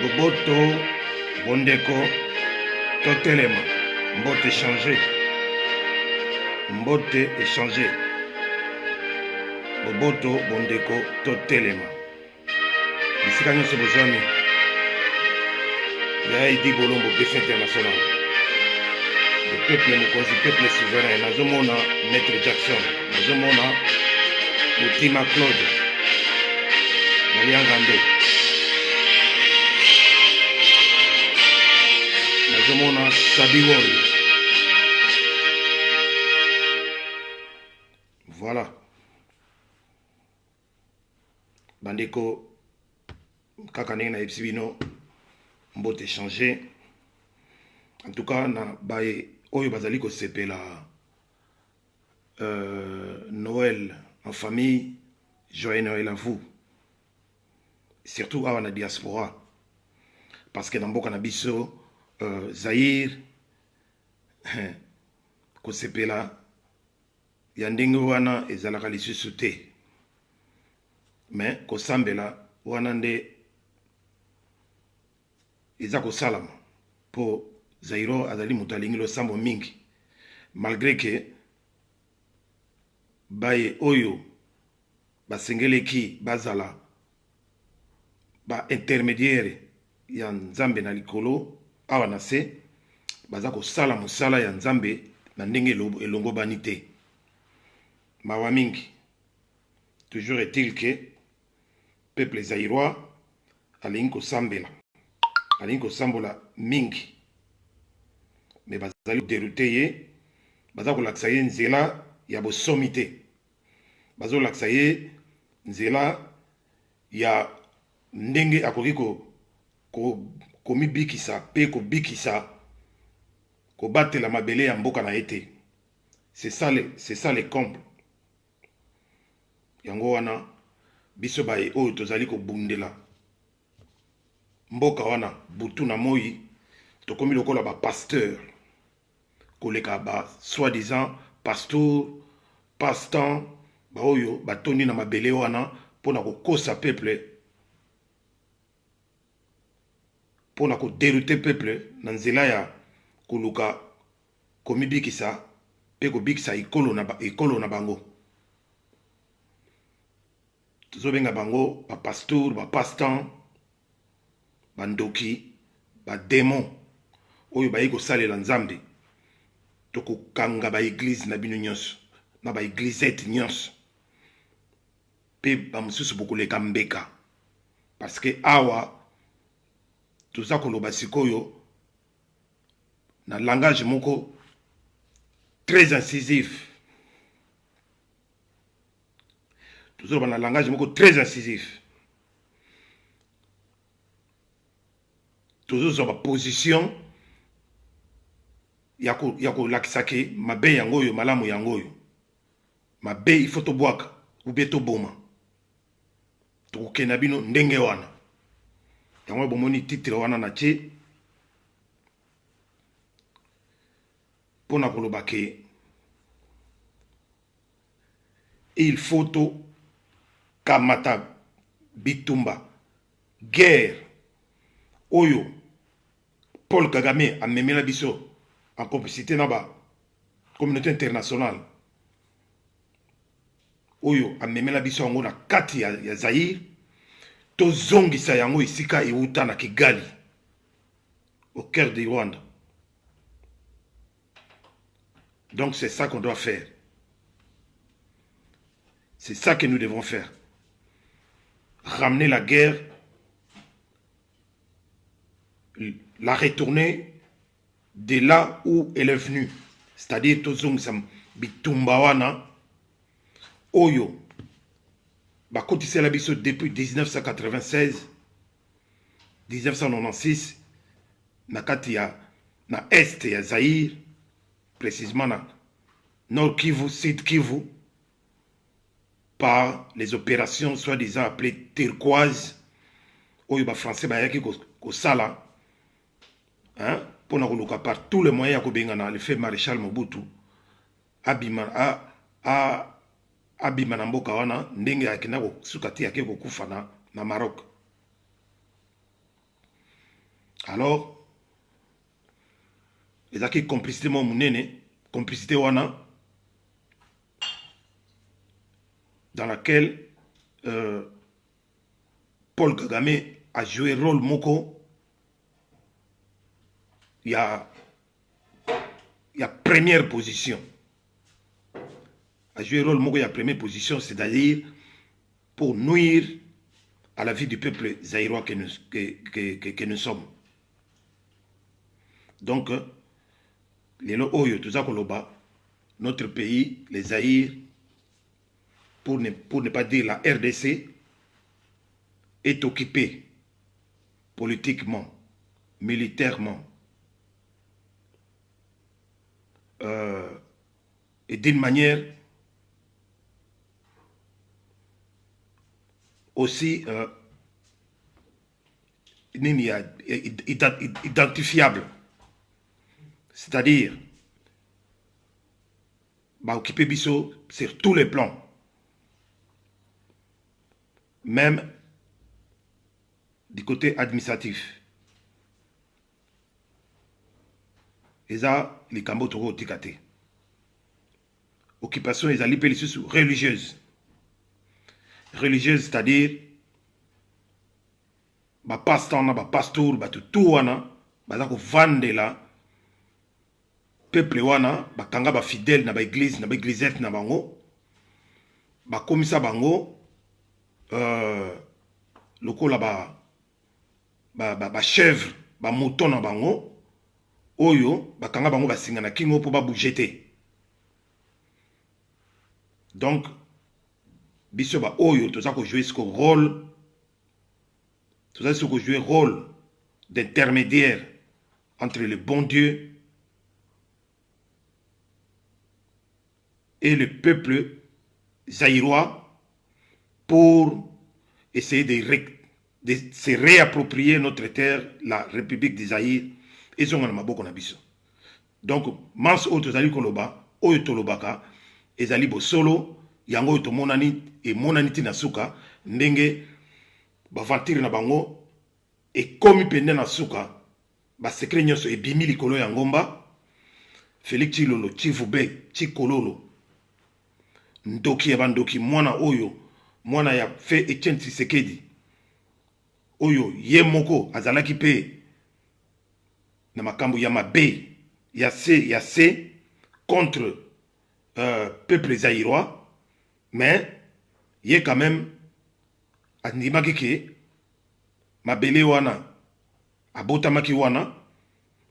Boboto, Bondeko, Totelema, Mbote échangé. Mbote échangé. Boboto, Bondeko, Totelema. Ici, quand nous sommes besoin, il y a dit Bolombo, défi international. Le peuple nous conjugue, peuple souverain. Nazomona, Maître Jackson. Nazomona, Moutima Claude. Nalian Gandé. Nazomona, Sabi Wori. Voilà. Bandeko, Kakané na Epsibino, Mbote échangé. En tout cas, na baye oyo bazali ko sepela Noël en famille, joyeux Noël à vous. Surtout à la diaspora. Parce que dans Boka Nabiso, Zahir, ko sepela yandenge wana ezalaka lisusu te. Mais ko sambela wana nde eza ko salama po Zairo azali moto alingi losambo mingi, malgré que baye oyo basengeleki bazala ba intermédiaire ya Nzambe na likolo awa na se baza kosala mosala ya Nzambe na ndenge elongo bani te. Mawa mingi. Toujours est-il que peuple zairois alingi kosambela, alingi kosambola mingi, mais bazali dérouté ye, baza kolakisa ye nzela ya bosomi te, bazo kolakisa ye nzela ya ndenge akoki komibikisa pe kobikisa kobatela mabele ya mboka na ye te. C'est ça le comble. Yango wana biso baye oyo tozali kobundela mboka wana butu na moi tokomi lokola ba pasteur koleka ba soi-disant pasteur passe-temps ba oyo batondi na mabele wana pona kokosa peuple, pona ko dérouter peuple na nzela ya koluka komibikisa pe kobikisa ekolo na bango. Tozobenga bango ba pasteur ba passe-temps bandoki ba démon oyo bayi kosalela Nzambe tokokanga ba église na bino nyonso na ba églisette nyonso pe ba mususu bokoleka mbeka, parce que awa toza koloba sikoyo na langage moko très incisif. Toujours dans un langage très incisif. Toujours sur ma position. Yako lakisake mabe yangoyo malamu yangoyo. Mabe il faut to boaka ou bien to boma. To kenabino ndenge wana. Yango bomoni titre wana na che. Pona kolobake. Il faut to Kamata Bitumba guerre oyo Paul Kagame a memé la biso en complicité na ba communauté internationale oyo a memé la biso ngo na kati ya Zaïre to zongisa yango isika iuta na Kigali au cœur du Rwanda. Donc c'est ça qu'on doit faire. C'est ça que nous devons faire. Ramener la guerre, la retourner de là où elle est venue. C'est-à-dire, Tozong Sam Bitumbawana, Oyo, Bakotise la biso depuis 1996, 1996, Nakati na Est ya Zaïre, précisément na Nord Kivu, Sud Kivu, par les opérations soi-disant appelées turquoise, où les Français ko sala, hein, pour nous par tous les moyens le fait maréchal Mobutu, abima na mboka wana ndenge akina ko sukati yake ko kufana na Maroc. Alors, les acquis complicité complicité wana, dans laquelle Paul Kagame a joué rôle moko. Il y a première position. A joué rôle moko, il y a première position, c'est-à-dire pour nuire à la vie du peuple zaïrois que nous sommes. Donc, Lelo Oyo, tout ça Koloba, notre pays, les Zaïre, pour ne pas dire la RDC, est occupé politiquement, militairement, et d'une manière aussi identifiable. C'est-à-dire, occuper Bisso sur tous les plans. Même du côté administratif. Et ça, les Cambo Toro Tikate. Occupation, ils allaient payer les religieuse. Religieuse, c'est-à-dire, pasteur, pasteur, tout wana, vande là, peuple wana, kanga fidèle na église, na églisette na bango, komisa bango, lokola chèvre, mouton na bango, oyo, kanga bango singa na kingo po bougete. Donc, biso oyo, tout ça ko jouer ce rôle, tout ça ko jouer rôle d'intermédiaire entre le bon Dieu et le peuple zaïrois pour essayer de se réapproprier notre terre, la République des Zaïre, et son maboko na biso. Donc, mans auto zali koloba, oyo tolobaka, ezali bo solo, yango to monani et monaniti na suka, ndenge bavantire na bango, et komi pende na suka, secret nyonso e bimi likolo ya ngomba, Félix Tshilolo, Tshivube, Tshikololo, Ndoki Ebandoki, mwana oyo, mwana ya fe Etienne Tshisekedi, oyo ye moko azalaki pe na makambo ya mabe, ya se contre peuple zaïrois, mais ye quand même andimaki ke mabele wana abotamaki wana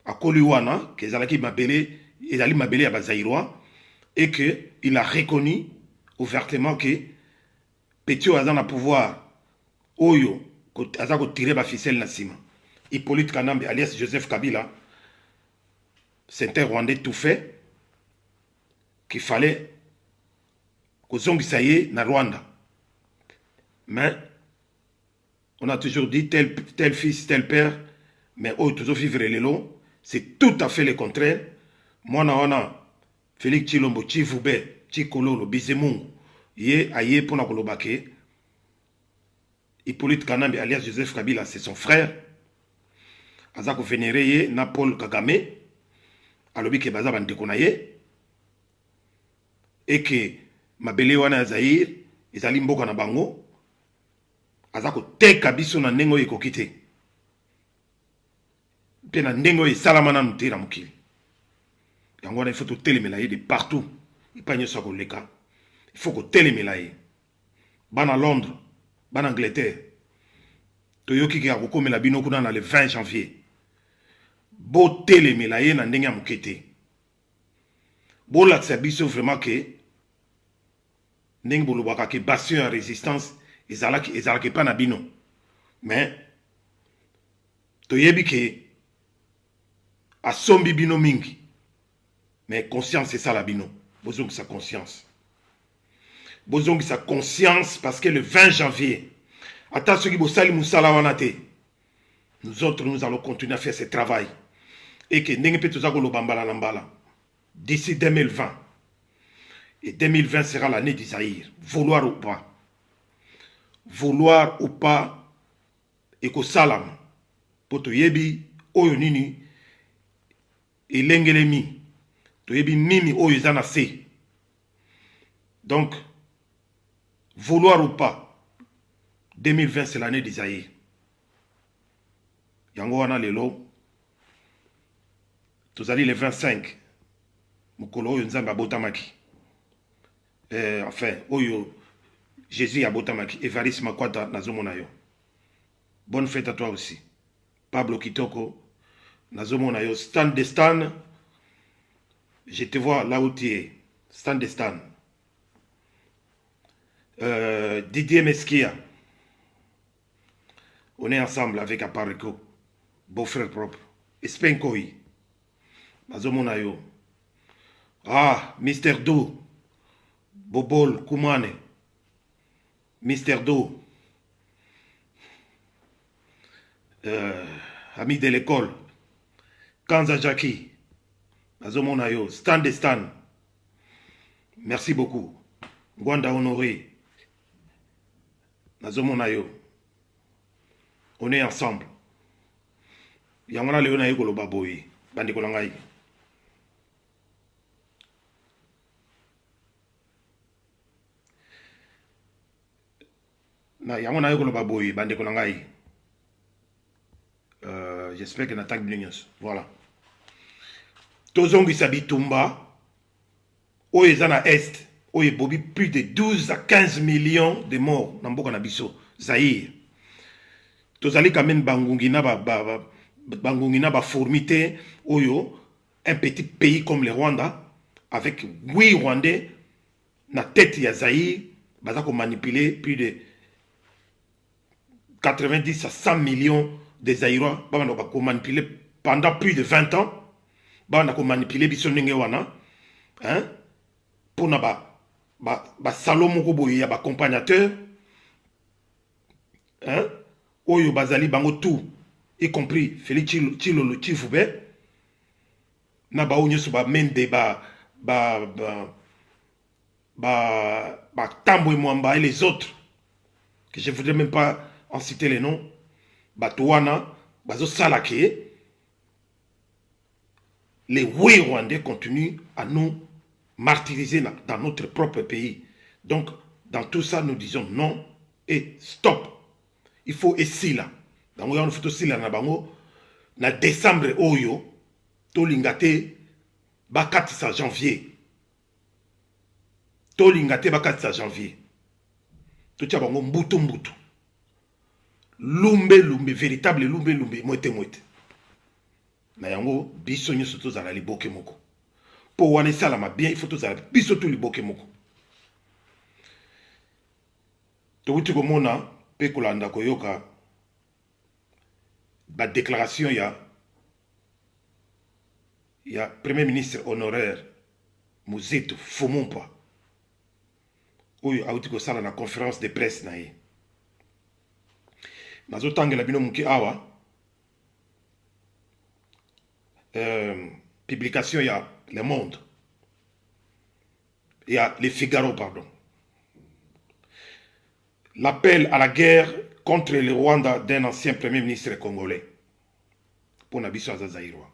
akoli wana ke ezalaki mabele ezali mabele ya bazaïrois et que il a reconnu ouvertement que Petio a un pouvoir oyo aza ko tirer ba ficelle na sima. Hippolyte Kanambe alias Joseph Kabila, c'est un Rwandais tout fait qu'il fallait que zongisa ye na Rwanda. Mais on a toujours dit tel fils, tel père, mais oyo toujours vivre les lots, c'est tout à fait le contraire. Moi on a Félix Tshilombo, Tshivube, Tshikololo, Bizimungu, ye aye pona kolobake. Hippolyte Kanambe alias Joseph Kabila, c'est son frère. Azako vénéré ye na Paul Kagame, alobi ke baza bandeko na ye, et que mabele wana Zaïre, ezali mboka na bango, azako teka biso na ndenge oyo ekoki te. Mpe na ndenge oyo esalama nanu te na mokili. Yango wana il faut totelemela ye de partout. Ipa nyonso akoleka. Il faut kotelemela ye. Bana Londres, bana Angleterre. Toyoki ki akokomela bino kuna na le 20 janvier. Bo telemela ye na ndenge ya moke te. Bo lakisa biso vraiment ke ndenge bolobaka ke bastion ya résistance ezalaki pa na bino. Mais toyebi ke asombi bino mingi. Mais conscience c'est ça la bino. Bozong sa conscience. Bozong sa conscience parce que le 20 janvier, attention qui bosali musala wanate. Nous autres nous allons continuer à faire ce travail. Et que n'engé peut tout lobambala lambala. D'ici 2020. Et 2020 sera l'année d'Isaïr. Vouloir ou pas. Vouloir ou pas. Et que salam. Poto yebi oyo nini elengelemi toyebi nini oyo eza na se. Donc vouloir ou pas, 2020 c'est l'année d'Isaïe. Yango wana lelo tozali le 25 mokolo oyo nzambe abotamaki. Enfin oyo Jésus abotamaki. Evariste Makwata nazomona yo. Bonne fête à toi aussi. Pablo Kitoko nazomona yo. Stan de Stan, je te vois là où tu es. Stan de Stan. Didier Mesquia, on est ensemble avec Apareko, beau-frère propre. Espenkoi, nazomona yo. Ah, Mister Do, Bobol Koumane, Mister Do, ami de l'école, Kanza Jackie, nazomona yo. Stan de Stan, merci beaucoup. Gwanda Honoré, nazomona yo. On est ensemble. Yangona leo na yeko lo baboyi. Bandi ko langai. Na yangona yeko lo baboyi. Bandi ko langai. J'espère que n'attaque Binions. Voilà. Tozongi Sabitumba. Oye zana Est. Oye bobi plus de 12 à 15 millions de morts. Namboka na biso. Zaïre. Tozali quand même bangungina ba formité oyo un petit pays comme le Rwanda avec 8 Rwandais na tête ya Zaïre baza ko manipuler plus de 90 à 100 millions de Zaïrois ba ko manipuler pendant plus de 20 ans ba ko manipuler biso ndenge wana hein pour na ba salomo ko boye ya ba accompagnateur hein oyo bazali bango tout y compris Félix Tshilolo Tshifube na ba onyo so ba mende ba Tambo et Mwamba et les autres que je voudrais même pas en citer les noms Batouana bazo salake les oui Rwandais continuent à nous martyriser dans notre propre pays. Donc dans tout ça nous disons non et stop. Il faut essayer là. Donc on faut aussi là na bango na décembre oyo to lingate ba 4 janvier. To lingate ba 4 janvier. To tia bango mbutu. Lumbe véritable lumbe moite. Na yango biso nyoso to zala liboke moko. Po wane sala ma bien il faut to zala biso to liboke moko. To wuti ko mona pe kolanda koyoka ba déclaration ya premier ministre honoraire Muzeto Fumumpa oyo auti ko sala na conférence de presse na ye nazo tangela bino muki awa publication ya Le Monde ya Le Figaro pardon. L'appel à la guerre contre le Rwanda d'un ancien premier ministre congolais. Pour Nabiso Azazaïroa.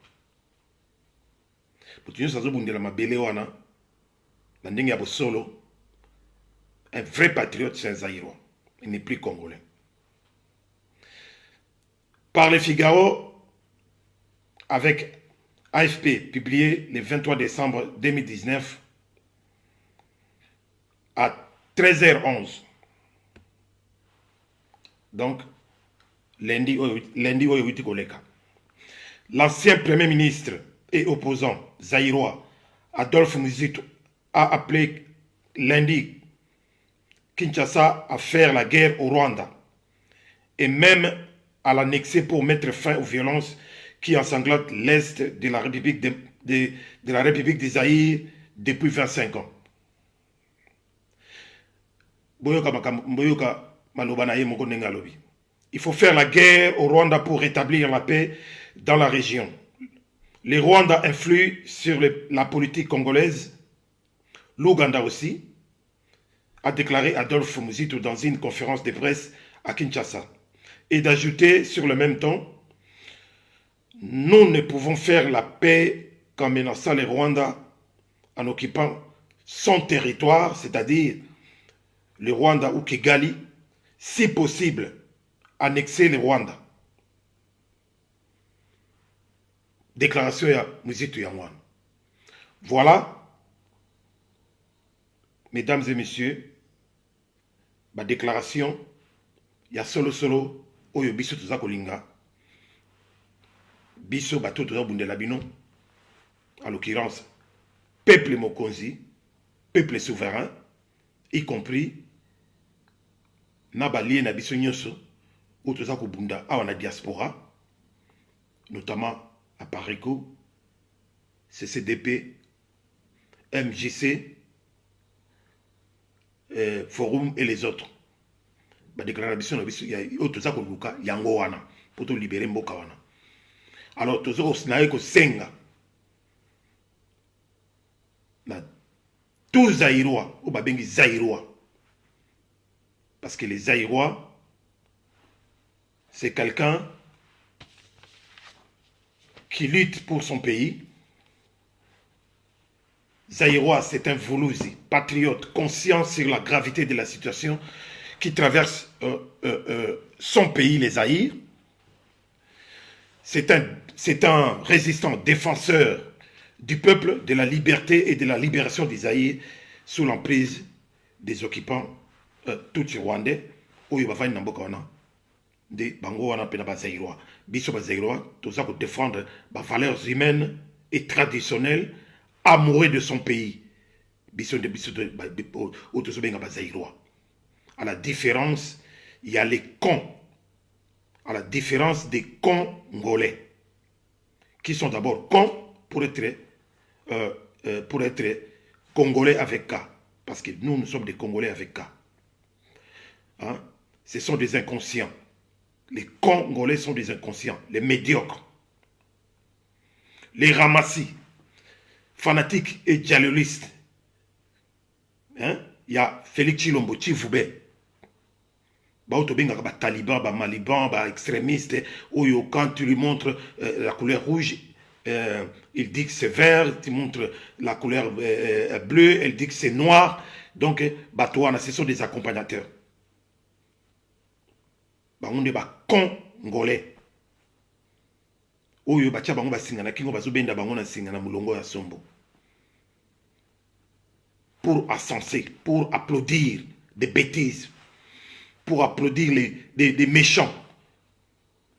Pour nous, ça a mabele wana. Nandingi abo solo. Un vrai patriote, c'est un Zaïrois. Il n'est plus congolais. Par le Figaro, avec AFP, publié le 23 décembre 2019 à 13h11. Donc, lundi, l'ancien premier ministre et opposant zaïrois Adolphe Muzeto a appelé lundi Kinshasa à faire la guerre au Rwanda et même à l'annexer pour mettre fin aux violences qui ensanglantent l'Est de la République de la République des Zaïre depuis 25 ans. Il faut faire la guerre au Rwanda pour rétablir la paix dans la région. Les Rwandais influent sur la politique congolaise. L'Ouganda aussi, a déclaré Adolphe Muzeto dans une conférence de presse à Kinshasa. Et d'ajouter sur le même temps, Nous ne pouvons faire la paix qu'en menaçant le Rwanda, en occupant son territoire, c'est-à-dire le Rwanda ou Kigali, si possible, annexer le Rwanda. Déclaration ya Muzitu Yangwan. Voilà, mesdames et messieurs, ma déclaration, ya solo oyo biso toza kolinga, biso bato toza bundela bino, en l'occurrence, peuple mokonzi, peuple souverain, y compris na balie na biso nyonso, ou toza kobunda awa na diaspora, notamment à Parico, CCDP, MJC, Forum et les autres. Ba déclaration na biso ya toza koluka yango wana pour to libérer mboka wana. Alors toza osinaye ko senga na tous Zaïrois ou babengi Zaïrois, parce que les Zaïrois c'est quelqu'un qui lutte pour son pays. Zaïrois, c'est un Voulouzi, patriote, conscient sur la gravité de la situation qui traverse son pays, les Zaïres. C'est un résistant, défenseur du peuple, de la liberté et de la libération des Zaïres sous l'emprise des occupants tout rwandais. Oyo bafani na mboka wana de bango wana pena ba Zaïrois. Biso ba Zaïrois, tout ça pour défendre les valeurs humaines et traditionnelles, amoureux de son pays. Biso de ba Zaïrois. À la différence, il y a les cons. À la différence des Congolais, qui sont d'abord cons pour être Congolais avec K. Parce que nous sommes des Congolais avec K. Hein? Ce sont des inconscients. Les Congolais sont des inconscients, les médiocres, les ramassis, fanatiques et dialogistes. Hein? Il y a Félix Tshilombo Tchivoubé. Ba taliban, ba maliban, ba extrémiste, ou quand tu lui montres la couleur rouge, il dit que c'est vert, tu montres la couleur bleue, elle dit que c'est noir. Donc, ce sont des accompagnateurs. On est Congolais. Oyo bacha bango basingana kingo bazobenda bango na singana mulongo ya sombo. Pour ascenser, pour applaudir des bêtises, pour applaudir des méchants,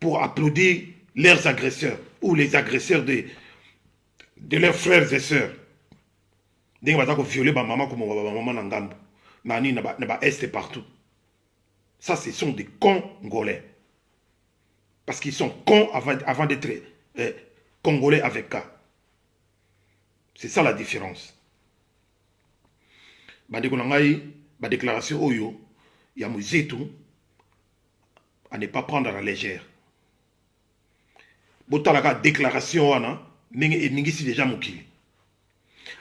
pour applaudir leurs agresseurs ou les agresseurs de leurs frères et sœurs. Dès que vous violez ma maman comme ma maman n'angambo, nani n'a pas est partout. Ça, ce sont des Congolais. Parce qu'ils sont cons avant d'être Congolais avec K. C'est ça la différence. Ma déclaration Oyo, il y a Muzitu à ne pas prendre à la légère. Botalaka déclaration wana ningisi déjà mukili.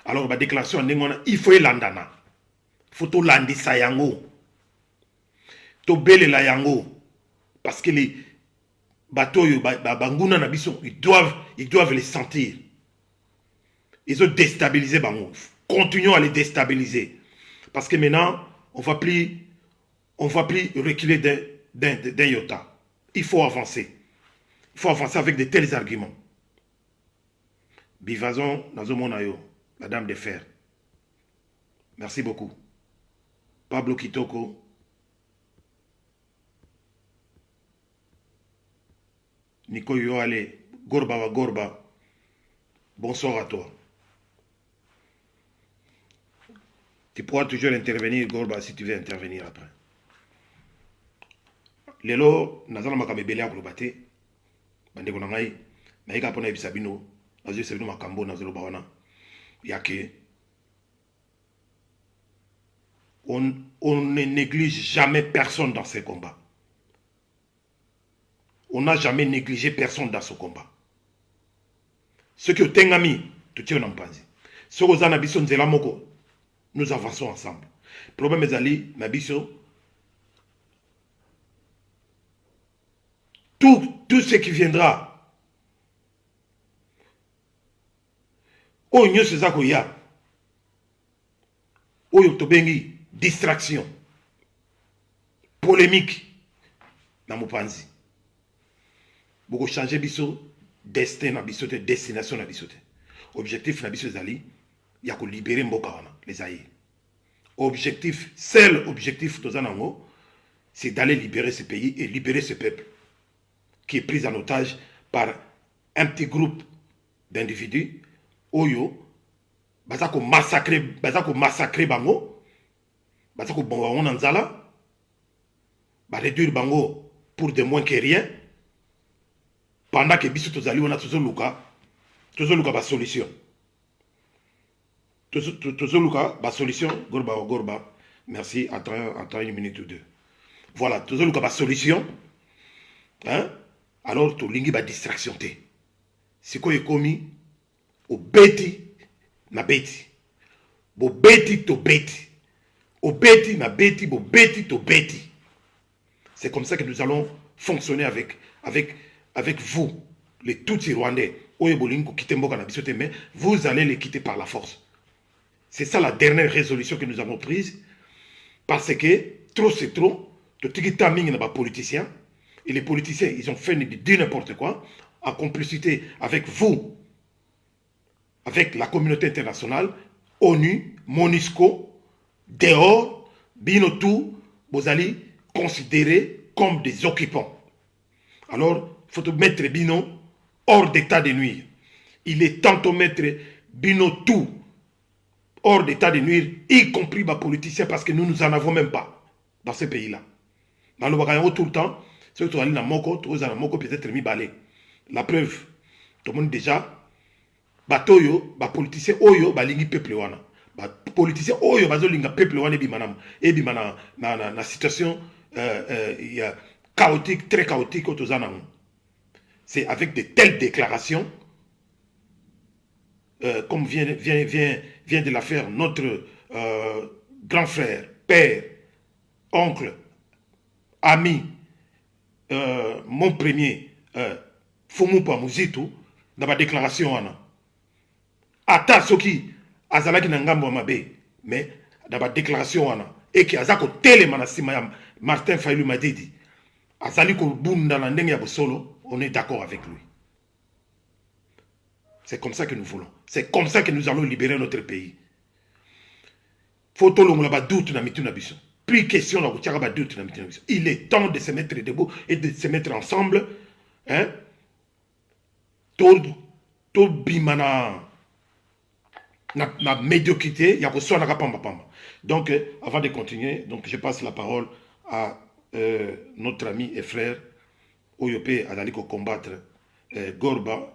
Alors ma déclaration il faut landana. Faut to landisa yango. To bele la yango parce que les bateaux banguna na biso ils doivent les sentir. Ils ont déstabilisé bango. Continuons à les déstabiliser parce que maintenant on va plus reculer d'un iota. Il faut avancer. Il faut avancer avec de tels arguments. Bivazon Nazomonayo, la dame de fer. Merci beaucoup. Pablo Kitoko. Nico Yoale, Gorba wa Gorba. Bonsoir à toi. Tu pourras toujours intervenir, Gorba, si tu veux intervenir après. Lelo, nazala makamebele ya kulobate. Bandeko na ngai, naika pona ebisabino, nazo sabino makambo nazolo bawana. Yake. On ne néglige jamais personne dans ces combats. On n'a jamais négligé personne dans ce combat. Ce que Tengami, tu tiens en panzi. Ce que Zana Bisson Zelamoko, nous avançons ensemble. Le problème est Ali, Nabiso. Tout ce qui viendra oyo nyonso eza koya oyo tobengi distraction polémique na mopanzi bokochange biso destin na biso te destination na biso te objectif na biso ezali ya kolibere mboka wana les aïe objectif seul objectif toza nango c'est d'aller libérer ce pays et libérer ce peuple qui est pris en otage par un petit groupe d'individus oyo baza ko massacrer bango baza ko bonga bango na nzala ba réduire bango pour de moins que rien pendant que biso tozali wana tozoluka ba solution tozoluka ba solution gorba merci attends une minute ou deux voilà tozoluka ba solution hein alors tolingi ba distraction te sikoyo ekomi obeti na beti bobeti to beti obeti na beti bobeti to beti. C'est comme ça que nous allons fonctionner avec vous, les Tutsis rwandais. Mais vous allez les quitter par la force. C'est ça la dernière résolution que nous avons prise. Parce que trop c'est trop. Et les politiciens, ils ont fait du n'importe quoi. En complicité avec vous, avec la communauté internationale, ONU, MONUSCO, dehors, Binotou, Bozali, considérés comme des occupants. Alors, il faut mettre Bino hors d'état de nuire. Il est temps de mettre Bino tout hors d'état de nuire, y compris les politiciens, parce que nous en avons même pas dans ce pays-là. Dans le Bagayon, tout le temps, ceux qui sont allés dans Moko, peut-être mis balai. La preuve, tout le monde déjà, batoyo, politiciens, oyo, lingi peuple wana. Politiciens, oyo, bazolinga peuple wana, et bimana, na situation chaotique, très chaotique, c'est avec de telles déclarations, comme vient de la faire notre grand frère, père, oncle, ami, mon premier, Fumupa Muzitu, dans ma déclaration, Ata Soki, Azalaki Nangambo Mabe, mais dans ma déclaration, et qui a zako télémanasima Martin Fayulu m'a dit Azaliko Bunda Landeng Solo, on est d'accord avec lui. C'est comme ça que nous voulons. C'est comme ça que nous allons libérer notre pays. Photo l'ongla doute na mitu na biso. Plus question na kotiaka ba doute na mitu na biso. Il est temps de se mettre debout et de se mettre ensemble. Hein? Tout bimana na médiocrité, ya ko so na pamba pamba. Donc, avant de continuer, donc je passe la parole à notre ami et frère Oyope Adaliko combattre Gorba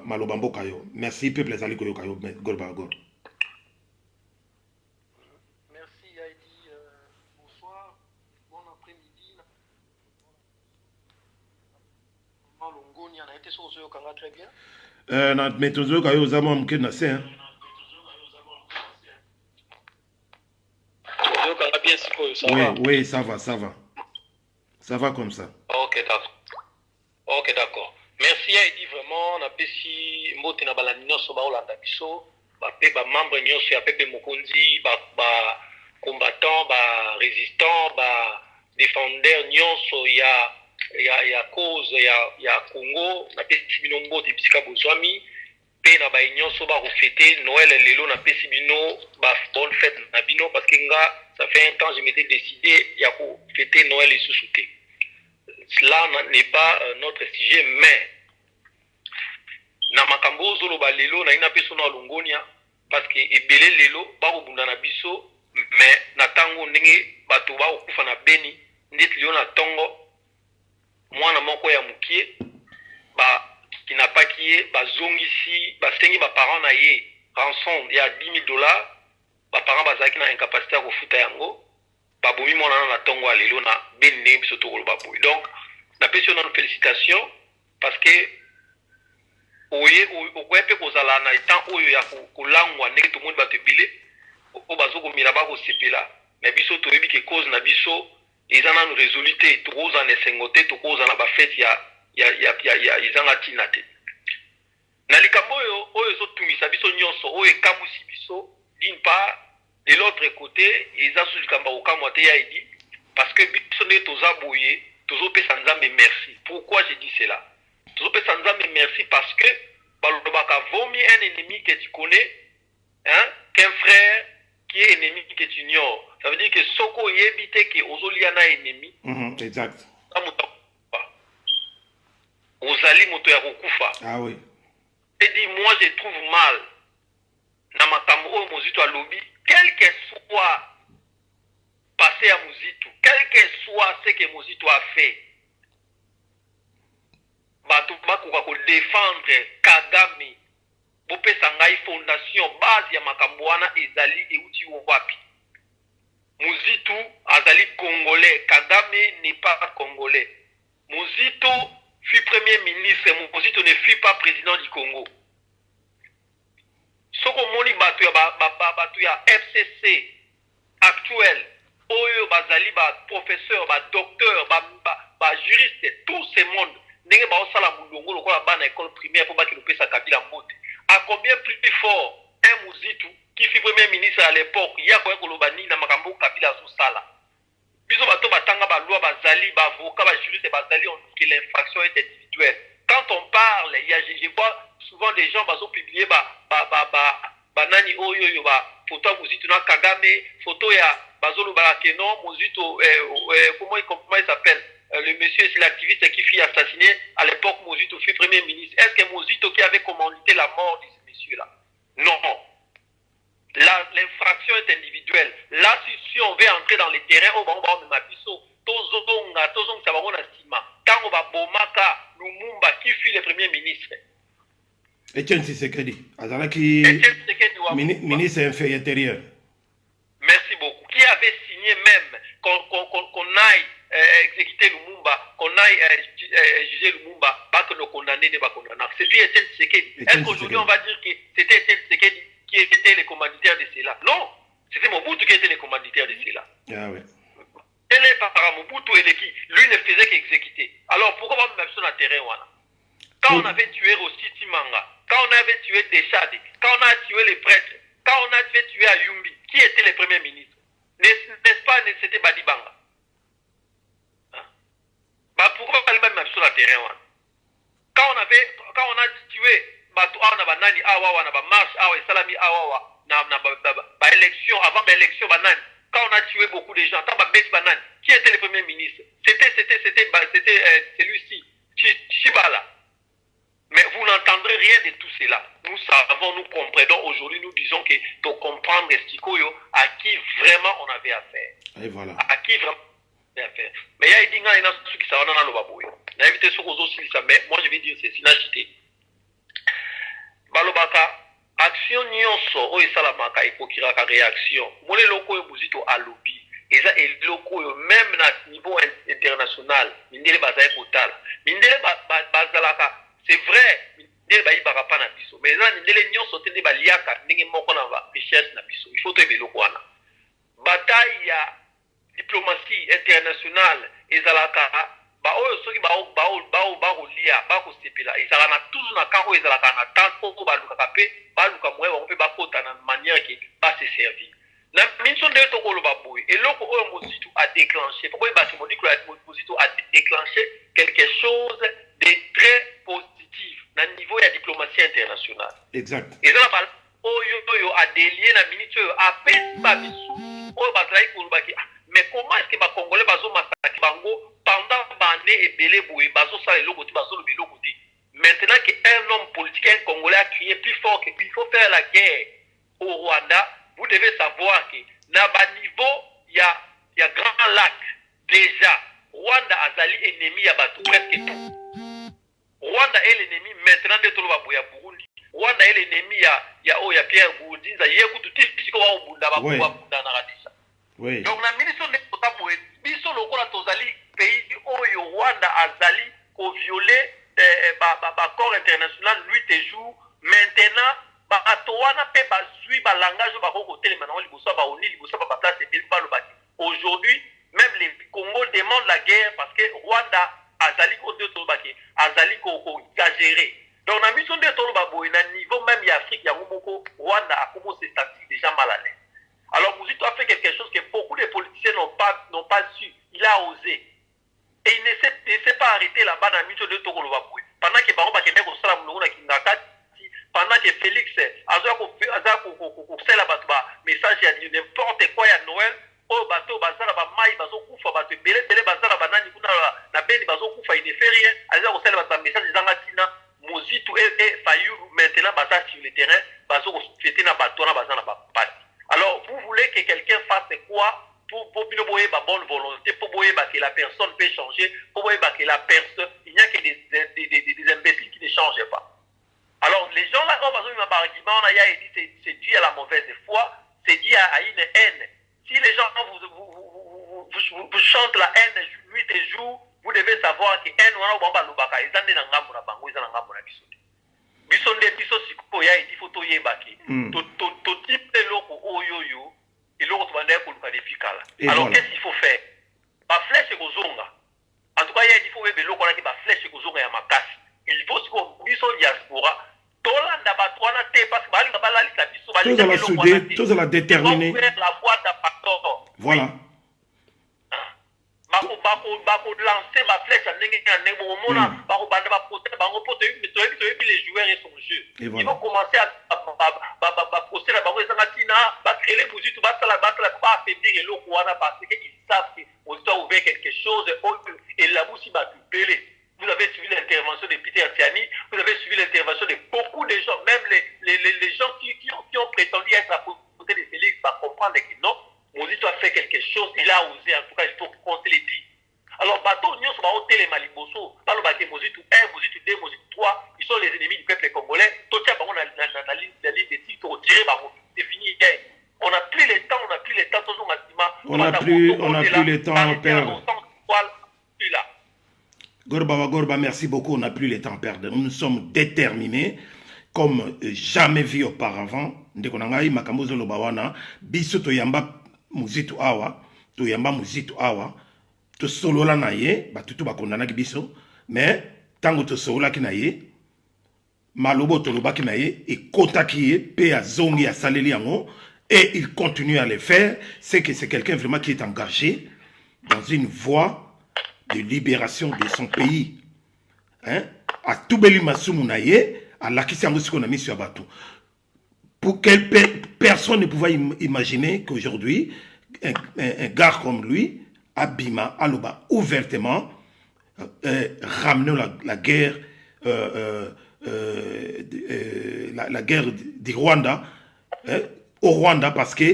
Malobambo Kayo. Merci, peuple Azaliko Yokayo, Gorba Gorba. Merci Heidi, bonsoir, bon après-midi. Malongoni, on a été sur Yokanga très bien. Na metozo Kayo Zama Mkena c'est. Oui, ça va. Ça va comme ça. Ok, d'accord. Ok, d'accord. Merci Heidi, vraiment. On a pesi mbote na balani nyonso ba olanda biso, ba pe ba membre nyonso ya pepe mokonzi, ba combattant, ba résistant, ba défendeur nyonso ya cause ya Congo, na pesi bino mbote bisika bozwami. Pe na ba nyonso ba refêter Noël lelo na pesi bino ba bonne fête na bino parce que ça fait un temps je m'étais décidé ya ko fêter Noël et sous-souté. Cela n'est pas notre sujet, mais na makambo zolo ba lelo na ina peso na longonia parce que ebele lelo ba ko bunda na biso mais na tango ndenge bato ba okufa na Beni ndeti lio na tongo mwana moko ya mukie ba kinapaki bazongisi basengi ba parents na ye rançon ya $10,000 ba parents bazaki na incapacité ya kofuta yango babomi mwana na tongo ya lelo na Beni biso to koloba boy. Donc na pesi na félicitations parce que oye pe kozala na temps oyo ya kolangwa ndenge to monde bato ebile o bazokomila bakosepela mais biso toyebi ke cause na biso eza nanu résolute tokozala na esengo te tokozala na bafete ya izanga ntina te. na likambo oyo ezotumisa biso nyonso oyo ekamusi biso d'une part de l'autre côté eza so likambo okamwa te ya edi parce que biso nde toza boye tozopesa nzambe merci. Pourquoi je dis cela? Tozopesa nzambe merci parce que balobaka vaut mieux un ennemi que tu connais hein, qu'un frère qui est ennemi que tu ignores. Ça veut dire que soko yebite que ozolia na ennemi exact ozali moto ya kokufa. Ah oui. Et dit moi je trouve mal na makambo oyo mozito alobi quel que soit passé à mozito, quel que soit ce que mozito a fait, bato bakoka ko défendre Kagame bopesa ngai fondation base ya makambo wana ezali euti wapi. Mozito azali congolais, Kagame n'est pas congolais. Mozito fut premier ministre, Mozito ne fut pas président du Congo. Soko moni bato ya FCC actuel oyo bazali ba professeur ba docteur ba juriste tout ce monde ndenge ba osala mulongo lokola bana école primaire pour baki lopesa Kabila mbote. À combien plus fort un Mozito qui fut premier ministre à l'époque ya ko koloba nini na makambo Kabila azosala. Biso bato batanga ba loi bazali ba avocat ba juriste bazali on dit que l'infraction est individuelle. Quand on parle, je vois souvent des gens bazo publier nani oyo ba photo ya Mozito na Kagame, photo ya bazolo ba kenon Mozito comment il s'appelle le monsieur c'est l'activiste qui fut assassiné à l'époque Mozito fut premier ministre. Est-ce que Mozito qui avait commandité la mort de ce monsieur là? Non. L'infraction est individuelle. Là si on veut entrer dans les terrains on va même biso tozonga ça va on sima. Quand on va bomaka Lumumba qui fut le premier ministre. Etienne Tshisekedi, Azalaki ministre intérieur. Merci beaucoup. Qui avait signé même qu'on aille exécuter Lumumba, qu'on aille juger Lumumba, pas que le condamné ne va condamner. C'était Etienne Tshisekedi. Est-ce qu'aujourd'hui on va dire que c'était Etienne Tshisekedi qui était le commanditaire de cela? Non, c'était Mobutu qui était le commanditaire de cela. Ah ouais. Elle est par Mobutu et qui lui ne faisait qu'exécuter. Alors pourquoi on va mettre sur le terrain? Quand on avait tué aussi Timanga, quand on avait tué Deschade, quand on a tué les prêtres, quand on avait tué Ayumbi, qui était le premier ministre? N'est-ce pas, c'était Badibanga? Hein? Bah pourquoi on va mettre sur le terrain? Quand on a tué on a banani awa na ba marche awa salami awa na élection avant l'élection banani. Quand on a tué beaucoup de gens, banani, qui était le premier ministre? C'était celui-ci, Chibala. Mais vous n'entendrez rien de tout cela. Nous savons, nous comprenons. Aujourd'hui, nous disons que pour comprendre Stikoyo, à qui vraiment on avait affaire. Et voilà. À qui vraiment on avait affaire. Mais il y a des gens qui savent dans le baboué. N'invitez sur aux autres, mais moi je vais dire ceci, n'agitez. Balobaka, action nyonso, o esalamaka ekokiraka réaction. Mole loko yo Mozito alobi. Eza eloko yo même na niveau international. Mindele bazaye potala. Mindele bazalaka. C'est vrai, mindele bayibaka pa na biso. Mais eza mindele nyonso tende baliaka ndenge moko na ba richesse na biso. Il faut to ebeloko wana. Bataille ya diplomatie internationale ezalaka ba oyo soki ba lia ba ko sepela ezalaka na toujours na kango ezalaka na temps pour ba luka pe ba luka moye ba pe ba kota na manière qui ba se servir. Na minso nde to ko lo ba boy eloko oyo Mozito a déclenché. Pourquoi ba se modi que Mozito a déclenché quelque chose de très positif na niveau ya diplomatie internationale. Exact. Ezala ba oyo a délié na minute oyo a pe ba bisu oyo ba trai ko ba ki mais comment est-ce que les Congolais bazo massacrer bango pendant bané et belé boue bazo ça le côté bazo le bélo côté. Maintenant qu'un homme politique, un Congolais a crié plus fort qu'il faut faire la guerre au Rwanda, vous devez savoir que na bas niveau il y a Grand Lac déjà Rwanda azali ennemi ya bato presque tout. Rwanda est l'ennemi maintenant de tout le baboya Burundi. Rwanda est l'ennemi ya Pierre Bourdinza yekutu tisiko wa obunda babunda na radisha. Oui. Donc la ministre de Kotaboé, biso lokola tozali pays oyo Rwanda azali ko violer corps international nuit et jour. Maintenant bato wana pe bazui ba langage ba ko telema na liboso ba oni liboso ba place et ba lobaki. Aujourd'hui, même les Congo demandent la guerre parce que Rwanda azali ko de tobaki, azali ko exagérer. Donc, na mission de tolo baboy, na niveau même Afrique, Yamomoko, Rwanda a commencé à se sentir déjà mal à l'aise. Alors, Mouzito a fait quelque chose que beaucoup de politiciens n'ont pas su. Il a osé. Et il ne s'est pas arrêté là-bas dans la mission de Tolo baboy. Pendant que Baron Bakene au Salam Nouna Kindakati, pendant que Félix a fait la message, il a dit n'importe quoi à Noël. Oh, bateau, bazala, maï, bazo koufa, bateau, belé, bazala, banani, kuna, na beni, bazo koufa, il ne fait rien. Alors, on sait le message des Angatina, Mozitou et Fayou, maintenant, bazala sur le terrain, bazo, fêter na bateau, na bazala, na. Alors, vous voulez que quelqu'un fasse quoi pour boyer ma bonne volonté, pour boyer que la personne peut changer, pour boyer que la personne, il n'y a que des imbéciles qui ne changent pas. Alors, les gens là, on va dire un argument, on a dit c'est dû à la mauvaise foi, c'est dû à une haine. Si les gens vous chantent la haine nuit et jour, vous devez savoir que haine, on va lubaka, ils ont des ngambo na bango, ils ont ngambo na bisode. Bisode biso siko ya idi photo yebaki. To type loko oyoyo, et loko to banda ko luka defikala. Alors qu'est-ce qu'il faut faire? Ba flèche ko zonga. En tout cas, il faut webe loko na ki ba flèche ko zonga ya makasi. Il faut ko biso diaspora. Tolanda batwana te parce que bali balali la biso bali tous à la soudée, tous à la déterminer. La boîte à pardon. Voilà. Bako lancer ma flèche à n'engagé au moment bako banda ba poster bango poter les joueurs et son jeu. Ils vont commencer à poster la bango zangatina, ba créer les positions, ba la pas affaiblir et l'eau parce qu'ils savent qu'on doit ouvrir quelque chose et la boussi va tuer. Vous avez suivi l'intervention de Peter Tiani, vous avez suivi l'intervention de beaucoup de gens, même les gens qui ont prétendu être à côté de Félix, va comprendre que non, Mozito a fait quelque chose, il a osé, en tout cas, il faut qu'on se le dise. Alors, bateau, nous sommes au télé Maliboso, par le bateau Mozito 1, Mozito 2, Mozito 3, ils sont les ennemis du peuple congolais. Tout ça, on a la ligne des titres retirés, c'est fini, on n'a plus le temps, on n'a plus le temps à perdre. Gorba, merci beaucoup. On n'a plus le temps à perdre. Nous sommes déterminés comme jamais vu auparavant. Ndekonangai makambozo lobawana biso to yamba muzitu awa, to solola na ye, batutu bakondana ki biso, mais tango to solola ki na ye, malobo to loba ki na ye, et kota ki ye, pe a zongi a saleli yango, et il continue à le faire, c'est que c'est quelqu'un vraiment qui est engagé dans une voie de libération de son pays. Hein? À tout beli masumu na ye, à lakisi yango siko na misu ya bato. Pour quelle personne ne pouvait imaginer qu'aujourd'hui, un gars comme lui, Abima, Aloba, ouvertement, ramener la guerre, la guerre du Rwanda, au Rwanda, parce que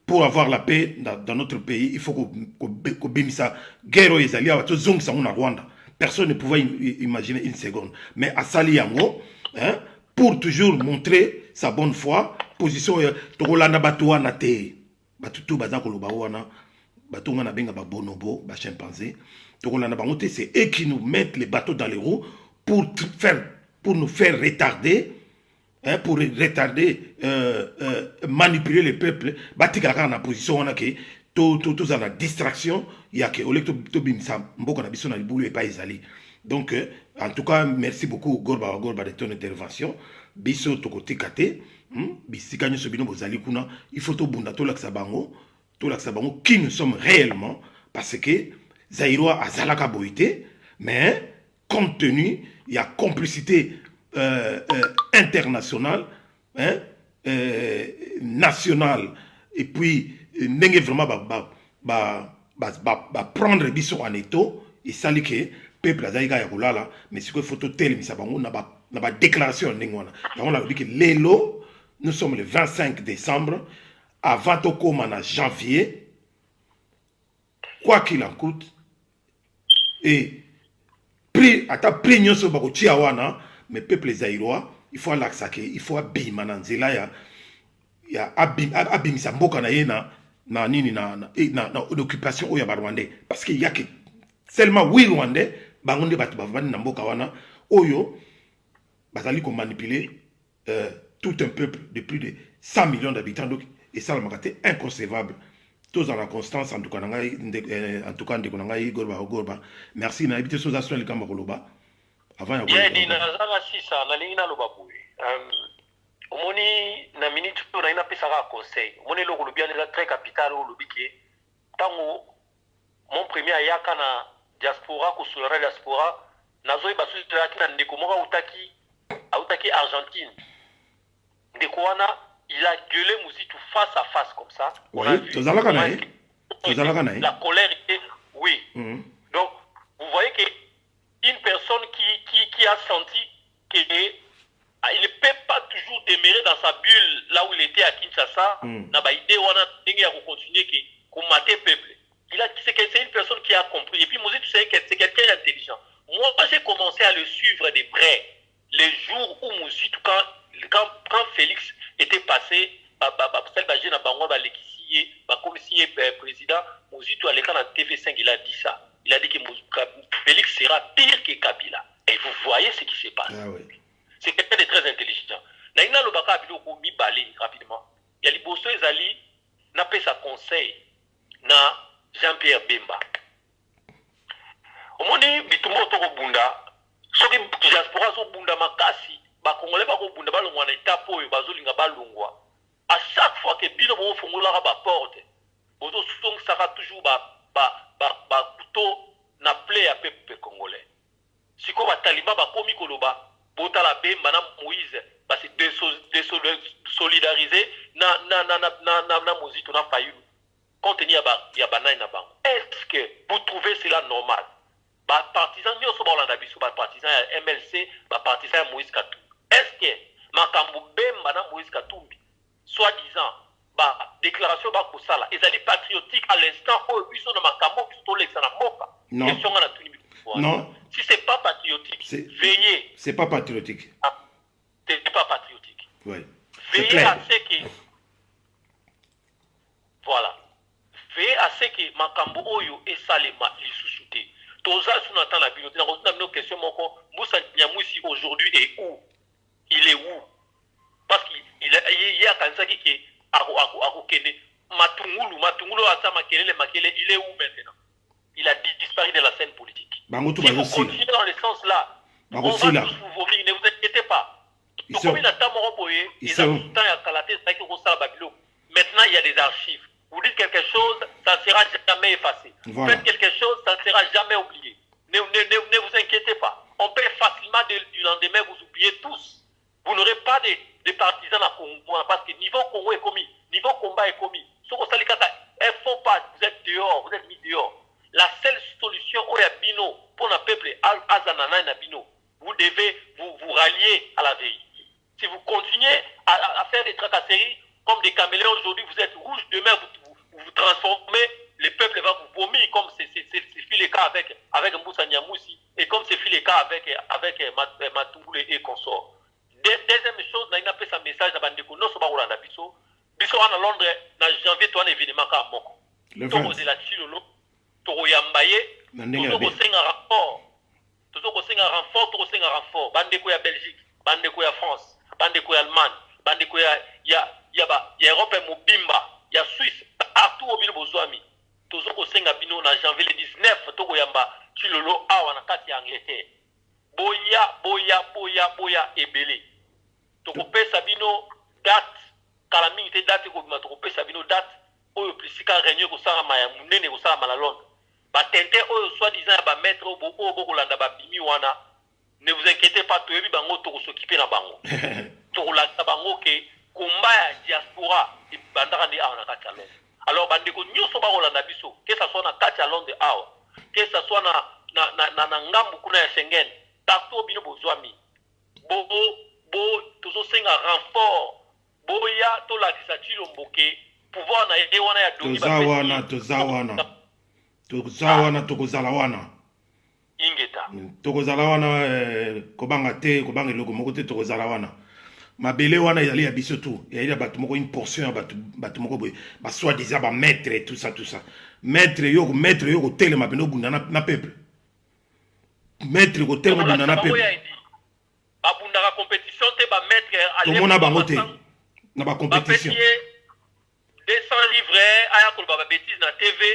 pour avoir la paix dans notre pays, il faut qu'on bénisse ça. Guerre aux Isalia, tout zong ça on a Rwanda. Personne ne pouvait imaginer une seconde. Mais à Saliango, hein, pour toujours montrer sa bonne foi, position Togolanda Batouana te, Batutu Bazako Lobawana, Batouana Benga Bonobo, ba chimpanzé, Togolanda Bangote, c'est eux qui nous mettent les bateaux dans les roues pour nous faire retarder. Hein, pour retarder, manipuler le peuple, batikaka na position on a que tout ça la distraction, il y a que au lieu de bimsa mboko na biso na libulu et pas ezali. Donc en tout cas merci beaucoup Gorba de ton intervention. Biso to côté kate, bisika nyo sobino bozali kuna, il faut to bunda to laksa bango qui nous sommes réellement parce que Zaïroa azalaka boité, mais compte tenu il y a complicité international, hein, national, et puis n'est vraiment prendre biso en étau, et ça dit que peuple azaïga yakulala, mais ce que photo tel, mais ça n'a pas déclaration n'engwana. On a dit que l'élo, nous sommes le 25 décembre, avant au en janvier, quoi qu'il en coûte, et prix à ta prignon sur bako chiawana. Mais peuple zaïrois, il faut l'axaker, il faut abîmer nanzela ya abîmer sa mboka na yena na l'occupation au Rwandais parce qu'il y a que seulement 8 Rwandais bangonde batu bavani na mboka wana oyo bazali ko manipuler tout un peuple de plus de 100 millions d'habitants donc et ça c'est inconcevable. Tous en la constance en tout cas en tout cas Gorba merci na habité sous action le kamba koloba avant ya ya di nazanga sisa na lingi na loba boye omoni na minute to na ina pesa ka conseil omoni lo ko bien déjà très capital o lobi ke tango mon premier ayaka na diaspora ko sulera diaspora nazo ba su na ndeko moka utaki Argentine ndeko wana il a gueulé Mouzitou face à face comme ça. Oui, la colère était oui. Donc vous voyez que une personne qui a senti qu'il ne peut pas toujours demeurer dans sa bulle là où il était à Kinshasa, n'a pas idée on a continuer que combattre peuple. C'est une personne qui a compris. Et puis Mouzitou c'est quelqu'un d'intelligent. Moi j'ai commencé à le suivre de près les jours où Mouzitou quand Félix était passé président Mouzitou allait quand TV5 il a dit ça. Il a dit que Félix sera pire que Kabila. Et vous voyez ce qui se passe. Ah oui. C'est quelqu'un de très intelligent. Naina Lobaka Biloko mi balé rapidement. Il y a les Bosso Ezali n'a pas sa conseil na Jean-Pierre Bemba. Au monde bitumbo to bunda soki diaspora zo bunda makasi ba congolais ba ko bunda ba longwa na étape oyo bazolinga balongwa. À chaque fois que bino bo fongola ba porte bozo song saka toujours ba couteau na play à peuple congolais. Siko ba taliba ba komi koloba bota la Bemba na Moïse ba se désolidariser na Mouzitou na Fayulu. Compte tenu ya banai na bango. Est-ce que vous trouvez cela normal? Ba partisan nyoso ba Olanda biso ba partisan ya MLC ba partisan ya Moïse Katumbi. Est-ce que makambo Bemba na Moïse Katumbi soi-disant ba déclaration ba kosala ezali patriotique à l'instant où biso na makambo biso to lexa na moka? Non. Question na tuni. Non. Si c'est pas patriotique, veillez. C'est pas patriotique. Ah, c'est pas patriotique. Oui. Veillez à ce que voilà. Veillez à ce que makambo oyo esalema lisusuté. Toza sunata na bino na bino question moko Moussa Nyamwisi aujourd'hui est où? Il est où? Parce qu'il y a kanzaki qui akokende matungulu asa makele il est où maintenant? Il a disparu de la scène politique. Si vous continuez dans le sens là, on va tous vous vomir, ne vous inquiétez pas. Maintenant, il y a des archives. Vous dites quelque chose, ça ne sera jamais effacé. Voilà. Faites quelque chose, ça ne sera jamais oublié. Ne vous inquiétez pas. On peut facilement du lendemain vous oublier tous. Vous n'aurez pas de partisans à Congo parce que niveau Congo est commis, niveau combat est commis. Il ne faut pas, vous êtes dehors, vous êtes mis dehors. La seule solution au Yabino pour le peuple Azanana et Nabino, vous devez vous rallier à la vérité. Si vous continuez à faire des tracasseries comme des caméléons aujourd'hui, vous êtes rouge, demain vous transformez, le peuple va vous vomir comme c'est le cas avec Moussa Nyamwisi et comme c'est le cas avec Matungulu et consorts. Deuxième chose, on a fait un message à Bandeko, non seulement Rolanda Bisso, Bisso en Londres, en janvier, tu as un événement à Moko. Donc, c'est la Chilolo. Toyambaye, toujours un renfort, bandeko ya Belgique, bandeko ya France, bandeko ya Allemagne, bandeko ya Europe mobimba, ya Suisse, partout au bino bozwami. Tozoko senga bino na janvier le 19 tokoyamba chilolo awa na kati ya Angleterre. Boya ebele. Tokopesa bino date, kala mingi te date ko bima tokopesa bino date oyo plisika réunion ko sala maya munene ko sala mala Londres. Batente oyo soi-disant ba maître boko landa ba bimi wana. Ne vous inquiétez pas, toyebi bango toko s'occuper na bango. Toko la bango ke combat ya diaspora et bandaka ndi awa na kati ya Londres. Alors bandeko nyoso ba kolanda biso, que ça soit na kati ya Londres awa, que ça soit na ngambu kuna ya Schengen, partout bino bozwami. Tozo senga renfort. Boya to la kisachilo mboke pouvoir na ye wana ya dongi ba tozawana tokozala wana ingeta tokozala wana kobanga te kobanga eloko moko te tokozala wana mabele wana ezali ya biso tu ezali ya bato moko une portion ya bato moko boye basoi-disant bamaître et tout ça maître yo kotelema pene obunda na peuple maître kotelema obunda na peuple babundaka compétition te bamaître tomona bango te na bacompétition 200 livres aya koloba babétise na TV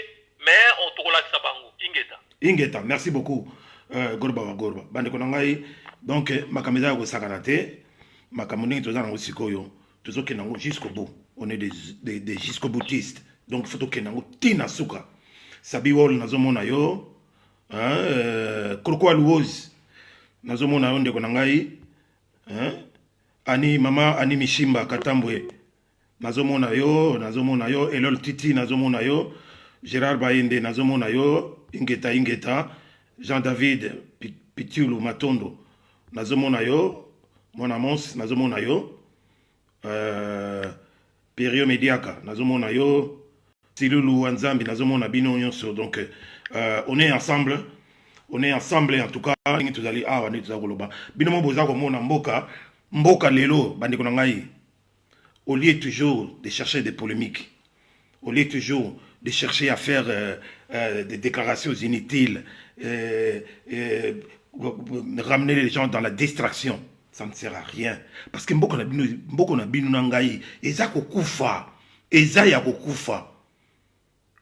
mais on tokolakisa bango ingeta merci beaucoup gorba wa gorba bande kona ngai donc makameza ko sakanate makamuningi toza nango sikoyo tozoke nango jusqu'au bout on est des jusqu'au boutistes donc faut toke nango tina suka sabi wol nazomona yo kolko aluoz nazomona yo ndeko na ngai ani mama ani mishimba katambwe nazomona yo elol titi nazomona yo Gérard Bainde nazomona yo ingeta Jean David Pitulu Matondo nazomona yo Mon Amos nazomona yo Perio Mediaka nazomona yo Silulu Wanzambi nazomona bino nyonso donc on est ensemble en tout cas ngi tuzali awa ni tuzakoloba bino mo boza ko mona mboka lelo bandeko na ngai au lieu toujours de chercher des polémiques au lieu toujours de chercher à faire des déclarations inutiles, ramener les gens dans la distraction, ça ne sert à rien. Parce que beaucoup na binu nangai, eza kokufa, eza ya kokufa,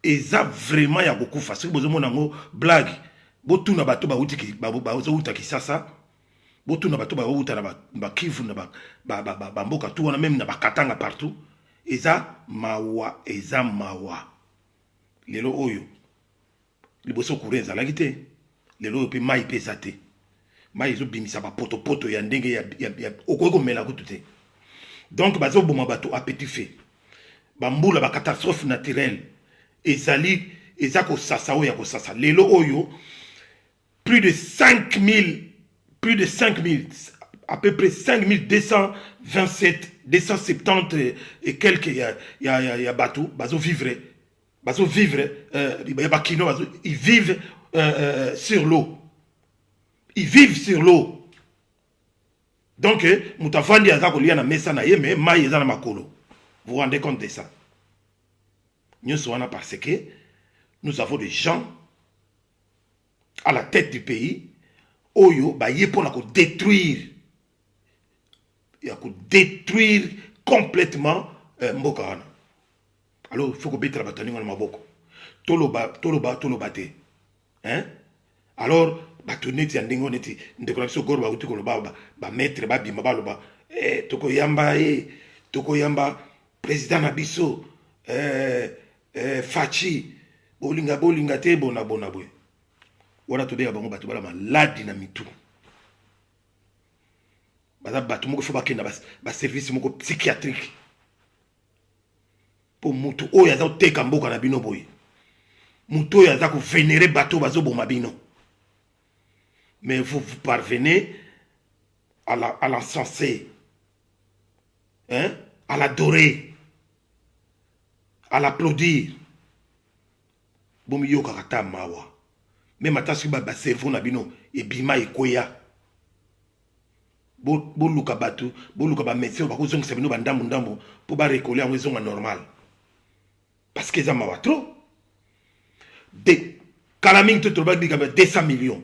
eza vraiment ya kokufa. Si vous avez une blague, botu na bato ba uta kisasa, botu na bato ba uta na ba kivu na ba mboka tu wana même na ba katanga partout, eza mawa. Lelo oyo liboso kurenza la kite lelo pe mai pesate mai zo bimisa ba poto ya ndenge ya okoko mela kutute donc bazo boma bato à petit feu bambula ba catastrophe naturelle ezali ezako sasa oya ko sasa lelo oyo plus de 5000 à peu près 5270 et quelques ya bato bazo vivre ils vivent sur l'eau. Ils vivent sur l'eau. Donc, Moutafandi a zako liana mesa na ye, mais maï ezana makolo. Vous vous rendez compte de ça? Nous sommes parce que nous avons des gens à la tête du pays, oyo, ba yé pour détruire. Il y a détruire complètement Mbokana. Alors, il faut que bête la bataille dans maboko. Toloba te. Hein? Alors, batoneti ya ndingo neti ndekona biso gorba uti koloba ba maître ba bima ba loba toko yamba président na biso Fachi bolinga te bona bwe. Wana tobe ya bango bato bala maladi na mitu. Baza bato moko fo bakenda ba service moko psychiatrique. Pour mutu oyo aza koteka mboka na bino boye mutu oyo aza kovénérer bato bazoboma bino mais vous parvenez à l'encenser, hein? À l'adorer, à l'applaudir. Bomi yo kakata mawa même atasi ba cerveau na bino ebima ekoya boluka bato boluka ba médecin ba kozongisa bino ba ndambo po ba récoller en raison normal. Parce que ça m'a trop. De Kalaming tout le monde dit 200 millions.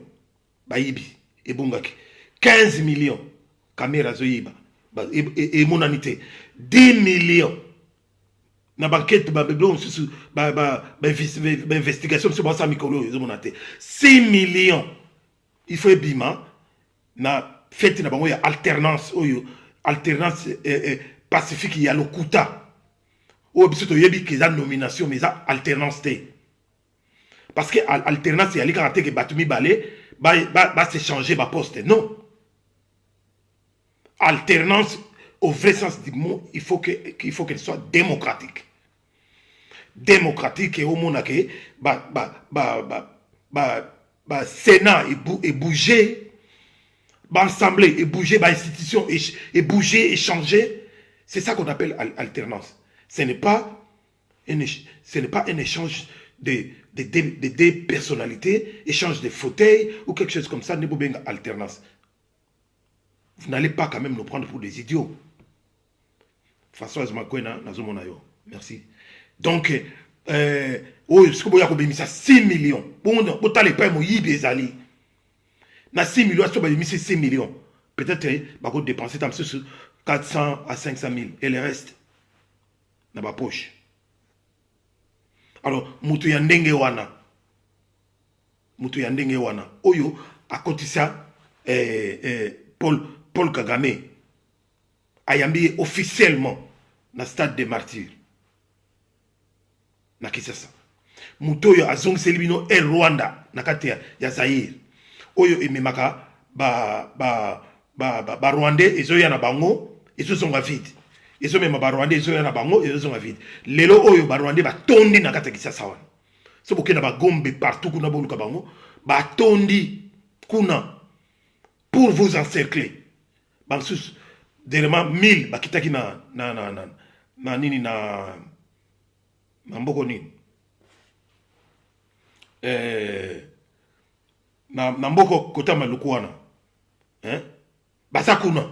Baïbi et Bungaki. 15 millions. Caméra Zoïba. Et mon anité. 10 millions. Na banquette, investigation sur Bassa Mikolo. 6 millions. Il faut bima. Na fête na bango ya alternance. Alternance pacifique. Il y a le Kuta. Ou bien il y a des nominations, mais ça alternance. Parce que alternance, il y a des caractères qui battent balé, va se changer ma poste. Non. Alternance, au vrai sens du mot, il faut qu'elle soit démocratique. Démocratique et au monde que Sénat et bouger, assemblée et bouger, institution et bouger et changer. C'est ça qu'on appelle alternance. Ce n'est pas un échange de personnalités, échange de fauteuils ou quelque chose comme ça, n'est pas bien alternance. Vous n'allez pas quand même nous prendre pour des idiots. Françoise Makwena, Nazomonayo. Merci. Donc, ce que vous avez 6 millions. Bon, vous n'allez pas me yibezali. Na 6 millions, vous avez 6 millions. Peut-être, vous avez dépensé 400 à 500 000. Et le reste, dans ma poche. Alors, mutu ya ndenge wana. Oyo, à côté ça, Paul Kagame a yambi officiellement dans le stade des martyrs. Na Kinshasa. Mutoyo azong selibino et Rwanda na katia ya Zaire. Oyo ememaka ba Rwandais ezo ya na bango ezo zonga vide. Ezo mema ba Rwandais ezo ya na bango ezo zonga vide. Lelo oyo ba Rwandais ba tondi na katia Kinshasa wana. So bokena ba gombe partout kuna boluka bango ba tondi kuna pour vous encercler. Bansus derema 1000 bakitaki na nini na mboko nini na mboko kota maluku wana baza kuna.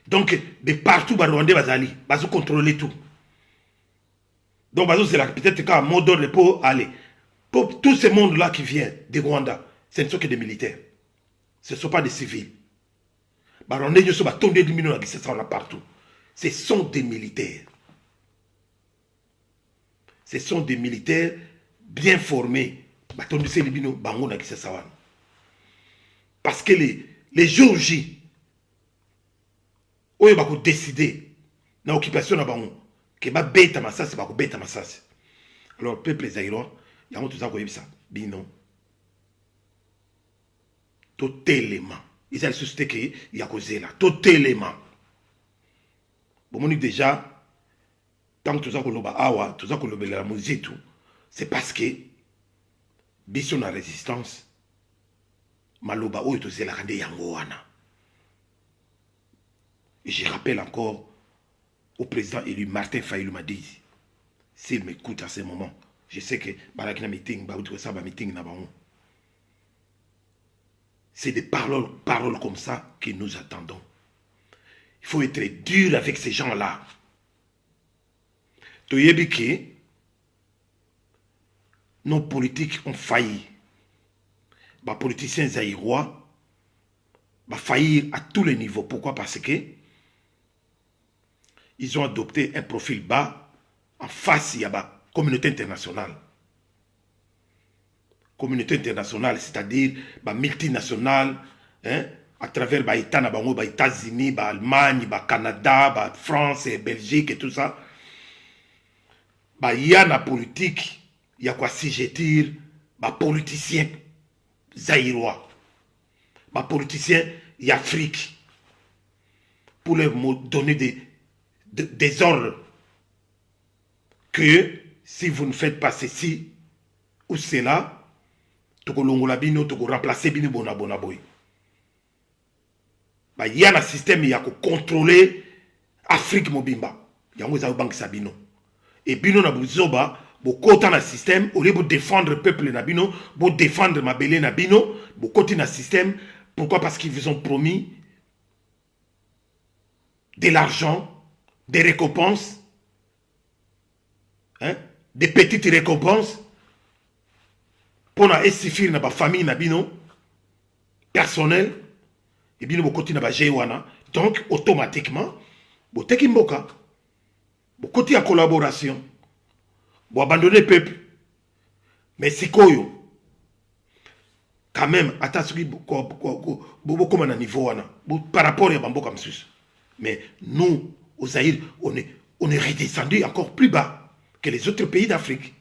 Donc de partout ba Rwandais bazali bazo contrôler tout. Donc bazo c'est là peut-être qu'un mot d'ordre pour aller pour tout ce monde là qui vient de Rwanda, ce ne sont que des militaires, ce ne sont pas des civils. Ba Rwandais ne sont pas tombés du milieu là partout. Ce sont des militaires. Ce sont des militaires bien formés. Parce que les jours J, où ils vont décider dans l'occupation de Bango, que va bêta massas, va bêta massas. Alors, peuple zaïrois, il y a tout ça qui ça. Bino. Totalement. Ils ont la société qui y a causé là. Totalement. Bon, on dit déjà. Tant que tout ça qu'on a awa, tout ça qu'on a la musique tout, c'est parce que biso na résistance maloba oyo to zela kande yango wana. Et je rappelle encore au président élu Martin Fayulu m'a dit, s'il m'écoute à ce moment, je sais que barakina meeting ba outro ça ba meeting na bango. C'est des paroles comme ça que nous attendons. Il faut être dur avec ces gens-là. Toyebike, nos politiques ont failli. Les politiciens zaïrois ont failli à tous les niveaux. Pourquoi? Parce que ils ont adopté un profil bas en face de la communauté internationale. Communauté internationale, c'est-à-dire la multinationale, à travers les États-Unis, l'Allemagne, le Canada, la France, la Belgique et tout ça. Il y a la politique, il y a quoi si je tire, politicien zaïrois, politicien Afrique, pour leur donner des ordres que si vous ne faites pas ceci ou cela, tu vas remplacer bino bona boy. Il y a un système qui a contrôler Afrique mobimba. Il y a un banque sabino. Et bino na buzoba, bo kota na système, au lieu de défendre le peuple na bino, bo défendre ma belé na bino, bo koti na système. Pourquoi? Parce qu'ils vous ont promis de l'argent, des récompenses, des petites récompenses pour na suffire na ba famille na bino personnel et bino bo koti na ba jewana. Donc automatiquement bo teki mboka. Côté à collaboration, pour abandonner le peuple. Mais c'est quoi? Quand même, attention, beaucoup à niveau par rapport à Bambo comme ça. Mais nous, au Zaïre, on est redescendu encore plus bas que les autres pays d'Afrique.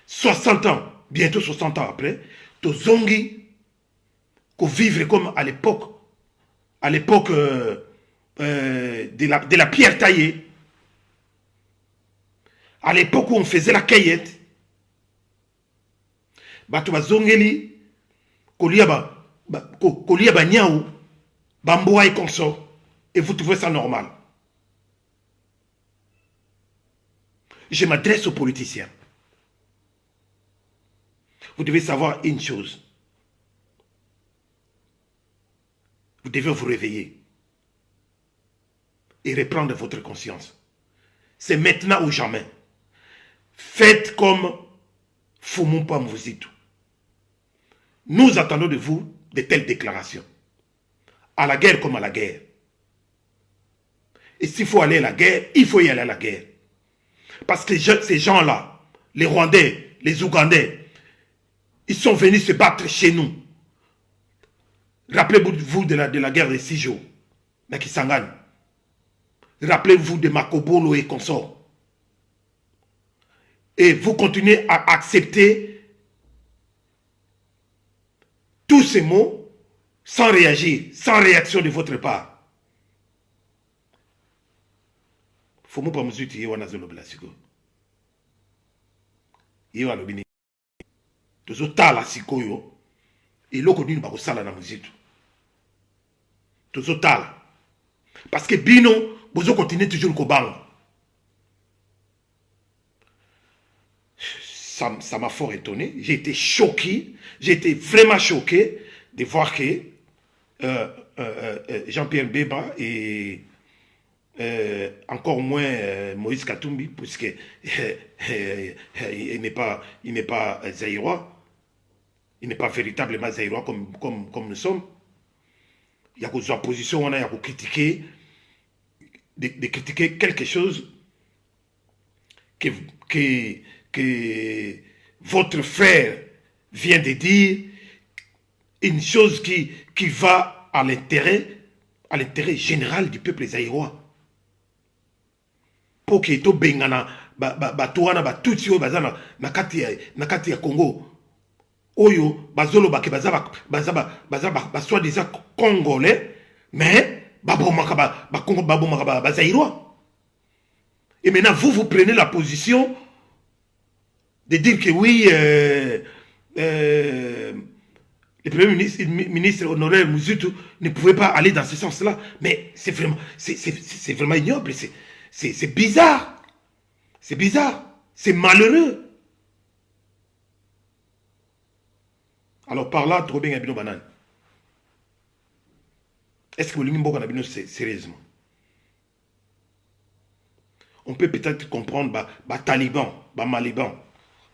60 ans, bientôt 60 ans après, tous zongi, qu'on vivre comme à l'époque de la pierre taillée. À l'époque où on faisait la cueillette, bato bazongeli kolia ba niaou, bamboa et consort, et vous trouvez ça normal. Je m'adresse aux politiciens. Vous devez savoir une chose. Vous devez vous réveiller et reprendre votre conscience. C'est maintenant ou jamais. Faites comme Fumumpa Mvuzitu. Nous attendons de vous de telles déclarations. À la guerre comme à la guerre. Et s'il faut aller à la guerre, il faut y aller à la guerre. Parce que ces gens-là, les Rwandais, les Ougandais, Ils sont venus se battre chez nous. Rappelez-vous de la guerre des 6 jours. Nakisangani. Rappelez-vous de Makobolo et consorts. Et vous continuez à accepter tous ces mots sans réagir, sans réaction de votre part. Faut pas me dire que wana zolo blasiko. Iyo alobini. Tozo tala sikoyo. Et loko nini bako sala na muzitu. Tozo tala. Parce que bino bozo continue toujours ko bang. Ça m'a fort étonné. J'ai été choqué. J'ai été vraiment choqué de voir que Jean-Pierre Bemba et encore moins Moïse Katumbi, puisque il n'est pas zaïrois. Il n'est pas véritablement zaïrois comme nous sommes. Il y a une opposition, il y a critiquer, de critiquer quelque chose que votre frère vient de dire, une chose qui va à l'intérêt général du peuple zaïrois. Pour que to bengana batuana batuti o bazana nakati ya Congo. Oyo bazolo bake bazaba soit des congolais mais Congo zaïrois. Et maintenant vous prenez la position de dire que oui, le Premier ministre honoraire Mouzoutou ne pouvait pas aller dans ce sens-là. Mais c'est vraiment ignoble, c'est bizarre. C'est bizarre, c'est malheureux. Alors par là, trop bien, banane. Est-ce que vous voulez sérieusement? On peut peut-être comprendre les talibans, les malibans,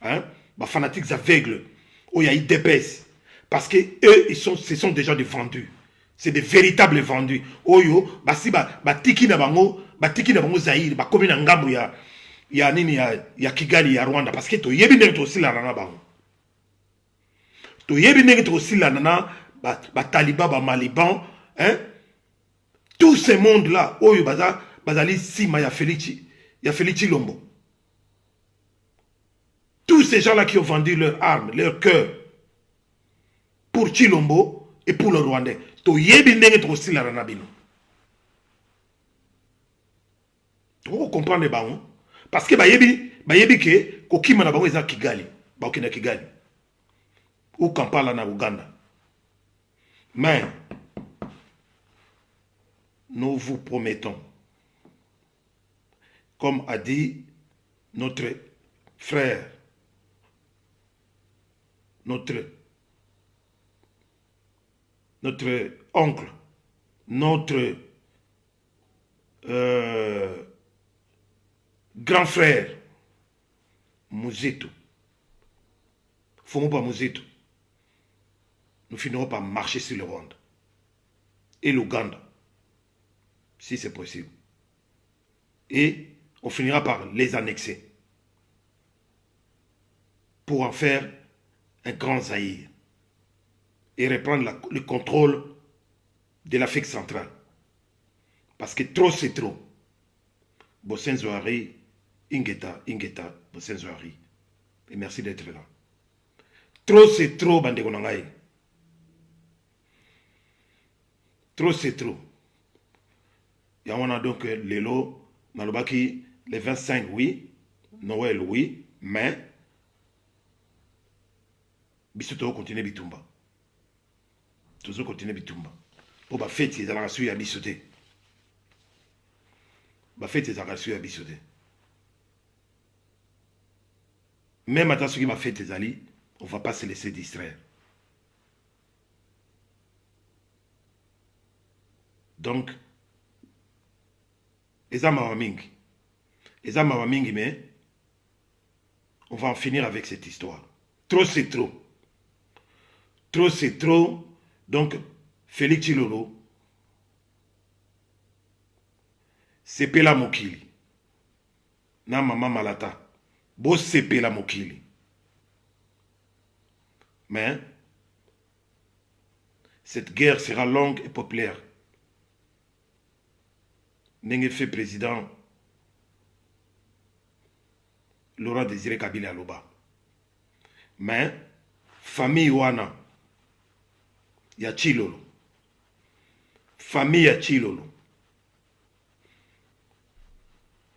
hein, les fanatiques aveugles, où il y a IDPS. Parce que eux, ce sont déjà des vendus. C'est des véritables vendus. Oyo, si tiki na bango Zaïre, comme na ngambo ya Kigali ya Rwanda. Parce que to yebi ndenge to sila na bango. To yebi ndenge to sila na taliban, maliban, hein. Tout ce monde là, oyo bazali sima ya Félix Lombo. Tous ces gens là qui ont vendu leurs armes, leur cœur pour Chilombo et pour le Rwandais. To yebi ndenge to sila na bino. Vous comprenez ba on? Parce que bayebi ke kokima na bango eza Kigali, ba okina Kigali. Ou Kampala na Uganda. Mais nous vous promettons, comme a dit notre frère, notre oncle, notre grand frère, Mouzito, Fomoba Mouzito, nous finirons par marcher sur le Rwanda et l'Ouganda, si c'est possible. Et on finira par les annexer pour en faire un grand Zaïre et reprendre le contrôle de l'Afrique centrale. Parce que trop c'est trop. Bosenzoari, Ingeta, Bosenzoari. Et merci d'être là. Trop c'est trop, bande konangai. Trop c'est trop. Il y a donc l'élo, Malobaki, les 25, oui. Noël, oui. Mais, Bissoto continue Bitumba. Toujours continue Bitumba. Pour ma fête, ils allaient rassurer à Bissoté. Ma fête, ils allaient rassurer à Bissoté. Même à ce qui m'a fait tes alliés, on ne va pas se laisser distraire. Donc, Eza Mawaming, mais on va en finir avec cette histoire. Trop c'est trop. Trop c'est trop. Donc, Félix Chilolo, Sepela Mokili, na Mama Malata, Bo Sepela Mokili. Mais cette guerre sera longue et populaire. N'ayez fait président Laurent Désiré Kabila Aloba. Mais famille Wana ya Chilolo. Famille ya Chilolo.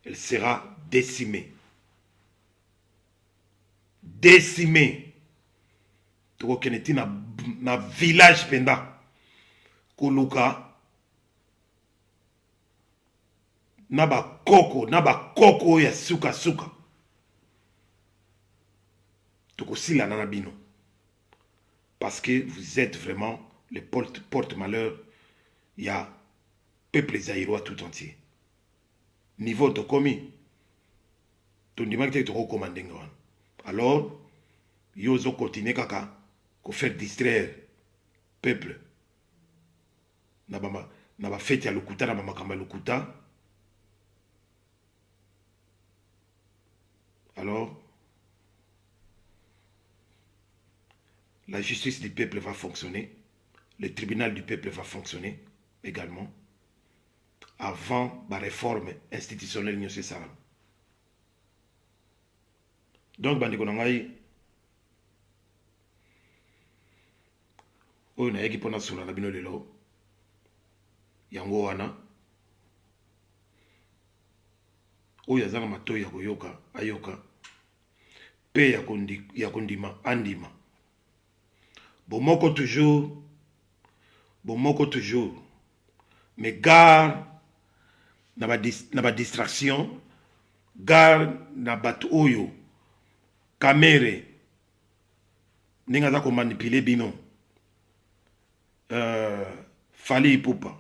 Elle sera décimée. Décimée. Toko keneti na village penda. Koluka. Naba koko ya suka suka. Toko sila nanabino. Parce que vous êtes vraiment les porte-malheur. Il y a peuple zaïrois tout entier. Niveau de commis. Ton dimanche tu recommandes. Alors, yozo continue kaka ko faire distraire peuple. Naba fête ya lukuta na makamba lukuta. Alors, la justice du peuple va fonctionner. Le tribunal du peuple va fonctionner également. Avant la réforme institutionnelle, nous c'est ça. Donc, bandeko nangai, oyo na yeki pona sula na bino lelo, yango wana, oyo azanga matoi ya koyoka, ayoka, pe ya kondima, andima. Bomoko toujours, mais gare na ba distraction, gare na batu oyo, kamere, ninga za ko manipuler bino, Fali Ipupa,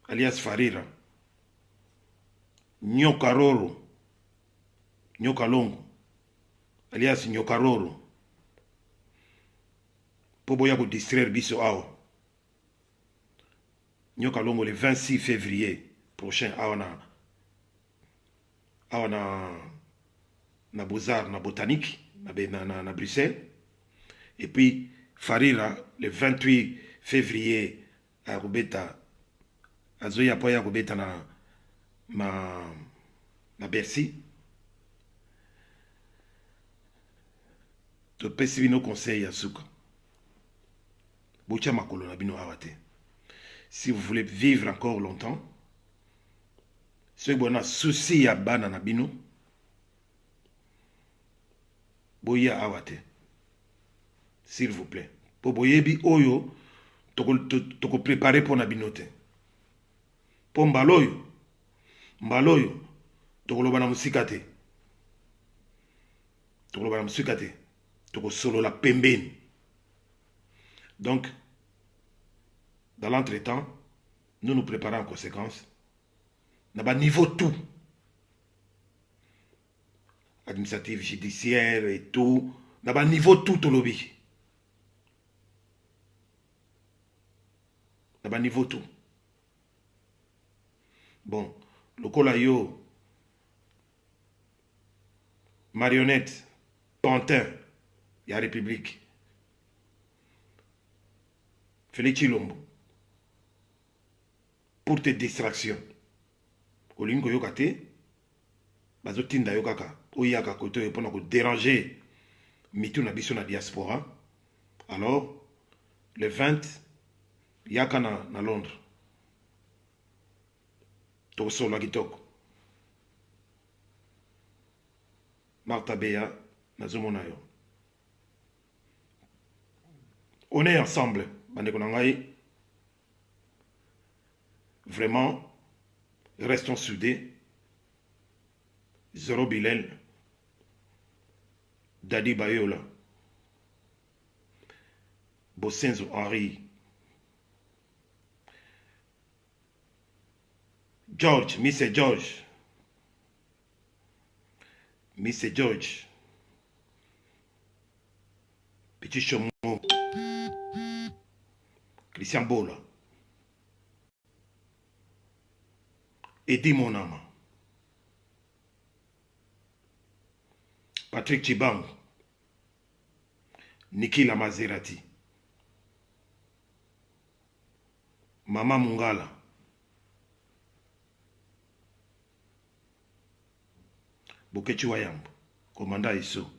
alias Farira, Nyokaroro, Nyokalongo, alias Nyokaroro, pour boya ko distraire biso awa. Nyokalongo le 26 février prochain awa na Beaux-Arts, na Botanique, na Bruxelles. Et puis Farira le 28 février à Rubeta, à Zoya Poya Rubeta na Bercy. To pesi bino conseil ya suka. Bocha makolo na bino awate. Si vous voulez vivre encore longtemps, ceux qui ont souci ya bana na bino, boya awate. S'il vous plaît. Pour boyebi oyo, toko préparer pour na binote. Pour mbaloyo, toko loba na musikate. Toko loba na musikate. Toko solo la pembeni. Donc, dans l'entretemps, nous nous préparons en conséquence. Dans le niveau tout. Administratif, judiciaire et tout. Dans le niveau tout au lobby. Dans le niveau tout. Bon, le colayo, marionnette, pantin, il y a République. Félix Chilombo. Pour tes distractions. Olingo yokate, bazotinda yokaka, oyaka koto yopona ko déranger mitu na biso na diaspora. Alors, le 20, yaka na Londres. Tokosola kitoko. Martha Beya, nazomona yo. On est ensemble, bandeko nangai. Vraiment, restons soudés. Zoro Bilel, Dadi Bayola, Bosenzo Henri, George, Mr. George, Petit Chomo, Christian Bola, Eddie Monama, Patrick Chibang, Nikila Maserati, Mama Mungala, Bokechi Wayambo, commandant ISO,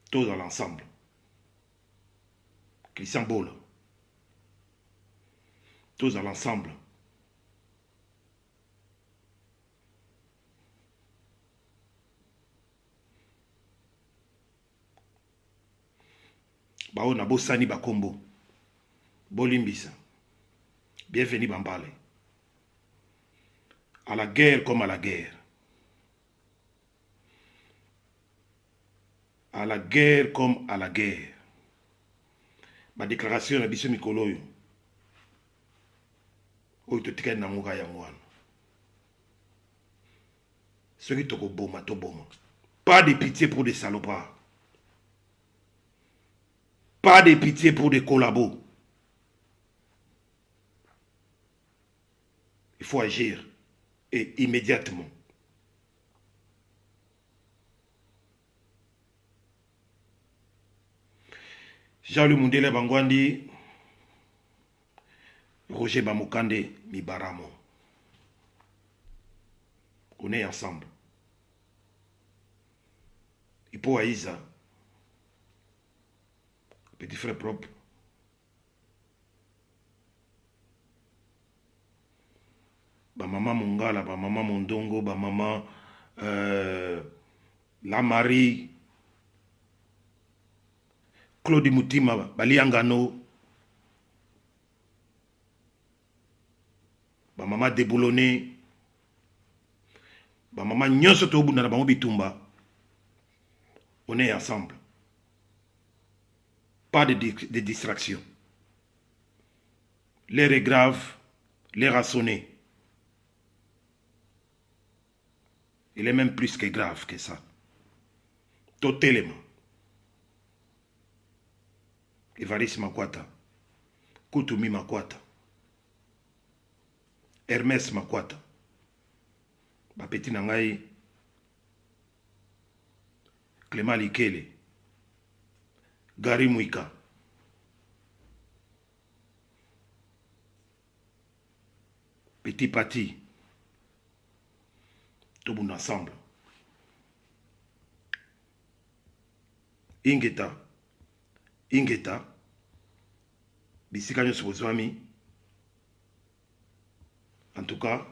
tous dans l'ensemble. Christian Bolo, tous dans l'ensemble. Bao na bosani bakombo, bolimbisa, bienvenue Bambale. À la guerre comme à la guerre. À la guerre comme à la guerre. Ma déclaration na biso mikolo oyo. Oyo totikali na ngoka yango wana. Soki tokoboma toboma. Pas de pitié pour des salopards. Pas de pitié pour des collabos. Il faut agir. Et immédiatement. Jean-Louis Mundele Bangwandi, Roger Bamokande Mibaramo. On est ensemble. Ipo Aïza, petit frère propre. Ba maman Mongala, ba maman Mondongo, ba maman La Marie, Claude Moutima, Baliangano, ba maman Déboulonné, ba maman Nyonso Tobuna na bango bitumba. On est ensemble. Pas de distraction. L'air est grave, l'air a sonné. Il est même plus que grave que ça. Totalement. Evariste Makwata. Koutoumi Makwata. Hermès Makwata. Bapeti Nangai. Clément Likele. Gary Mouika. Petit Pati. Tout le monde ensemble. Ingeta. Bisika nyo sobozwami. En tout cas,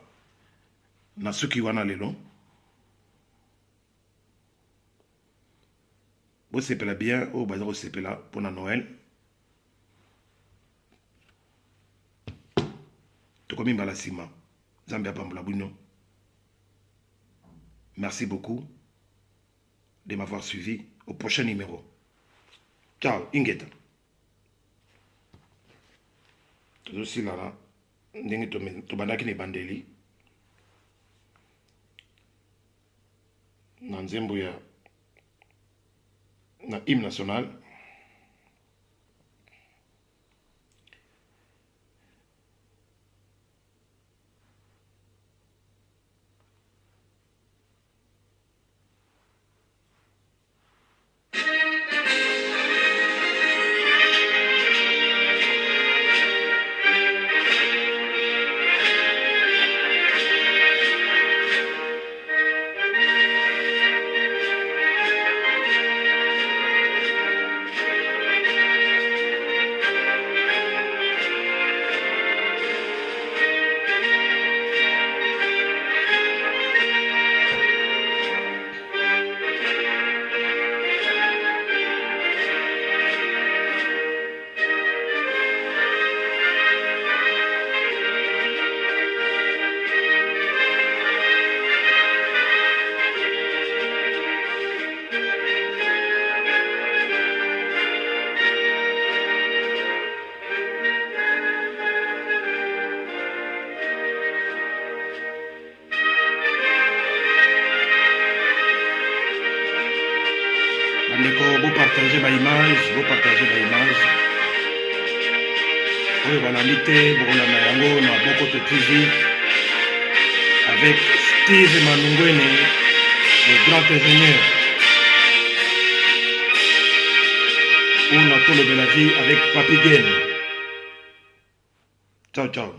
Nasuki wana lelo. Vous sepela bien, au bazar sepela pour la Noël. Tout comme Imbalasima. Zambia Pambla Bouno. Merci beaucoup de m'avoir suivi. Au prochain numéro. Ciao, Ingeta. Tout aussi là, ndenge to bandaki ne bandeli. Na nzembo ya na hymne national. Vous partagez ma image, Oui, voilà, l'ité, Yango, na Bokoto TV, avec Steve Manungwene, le grand ingénieur. On a tout le Belagie avec Papi Game. Ciao, ciao.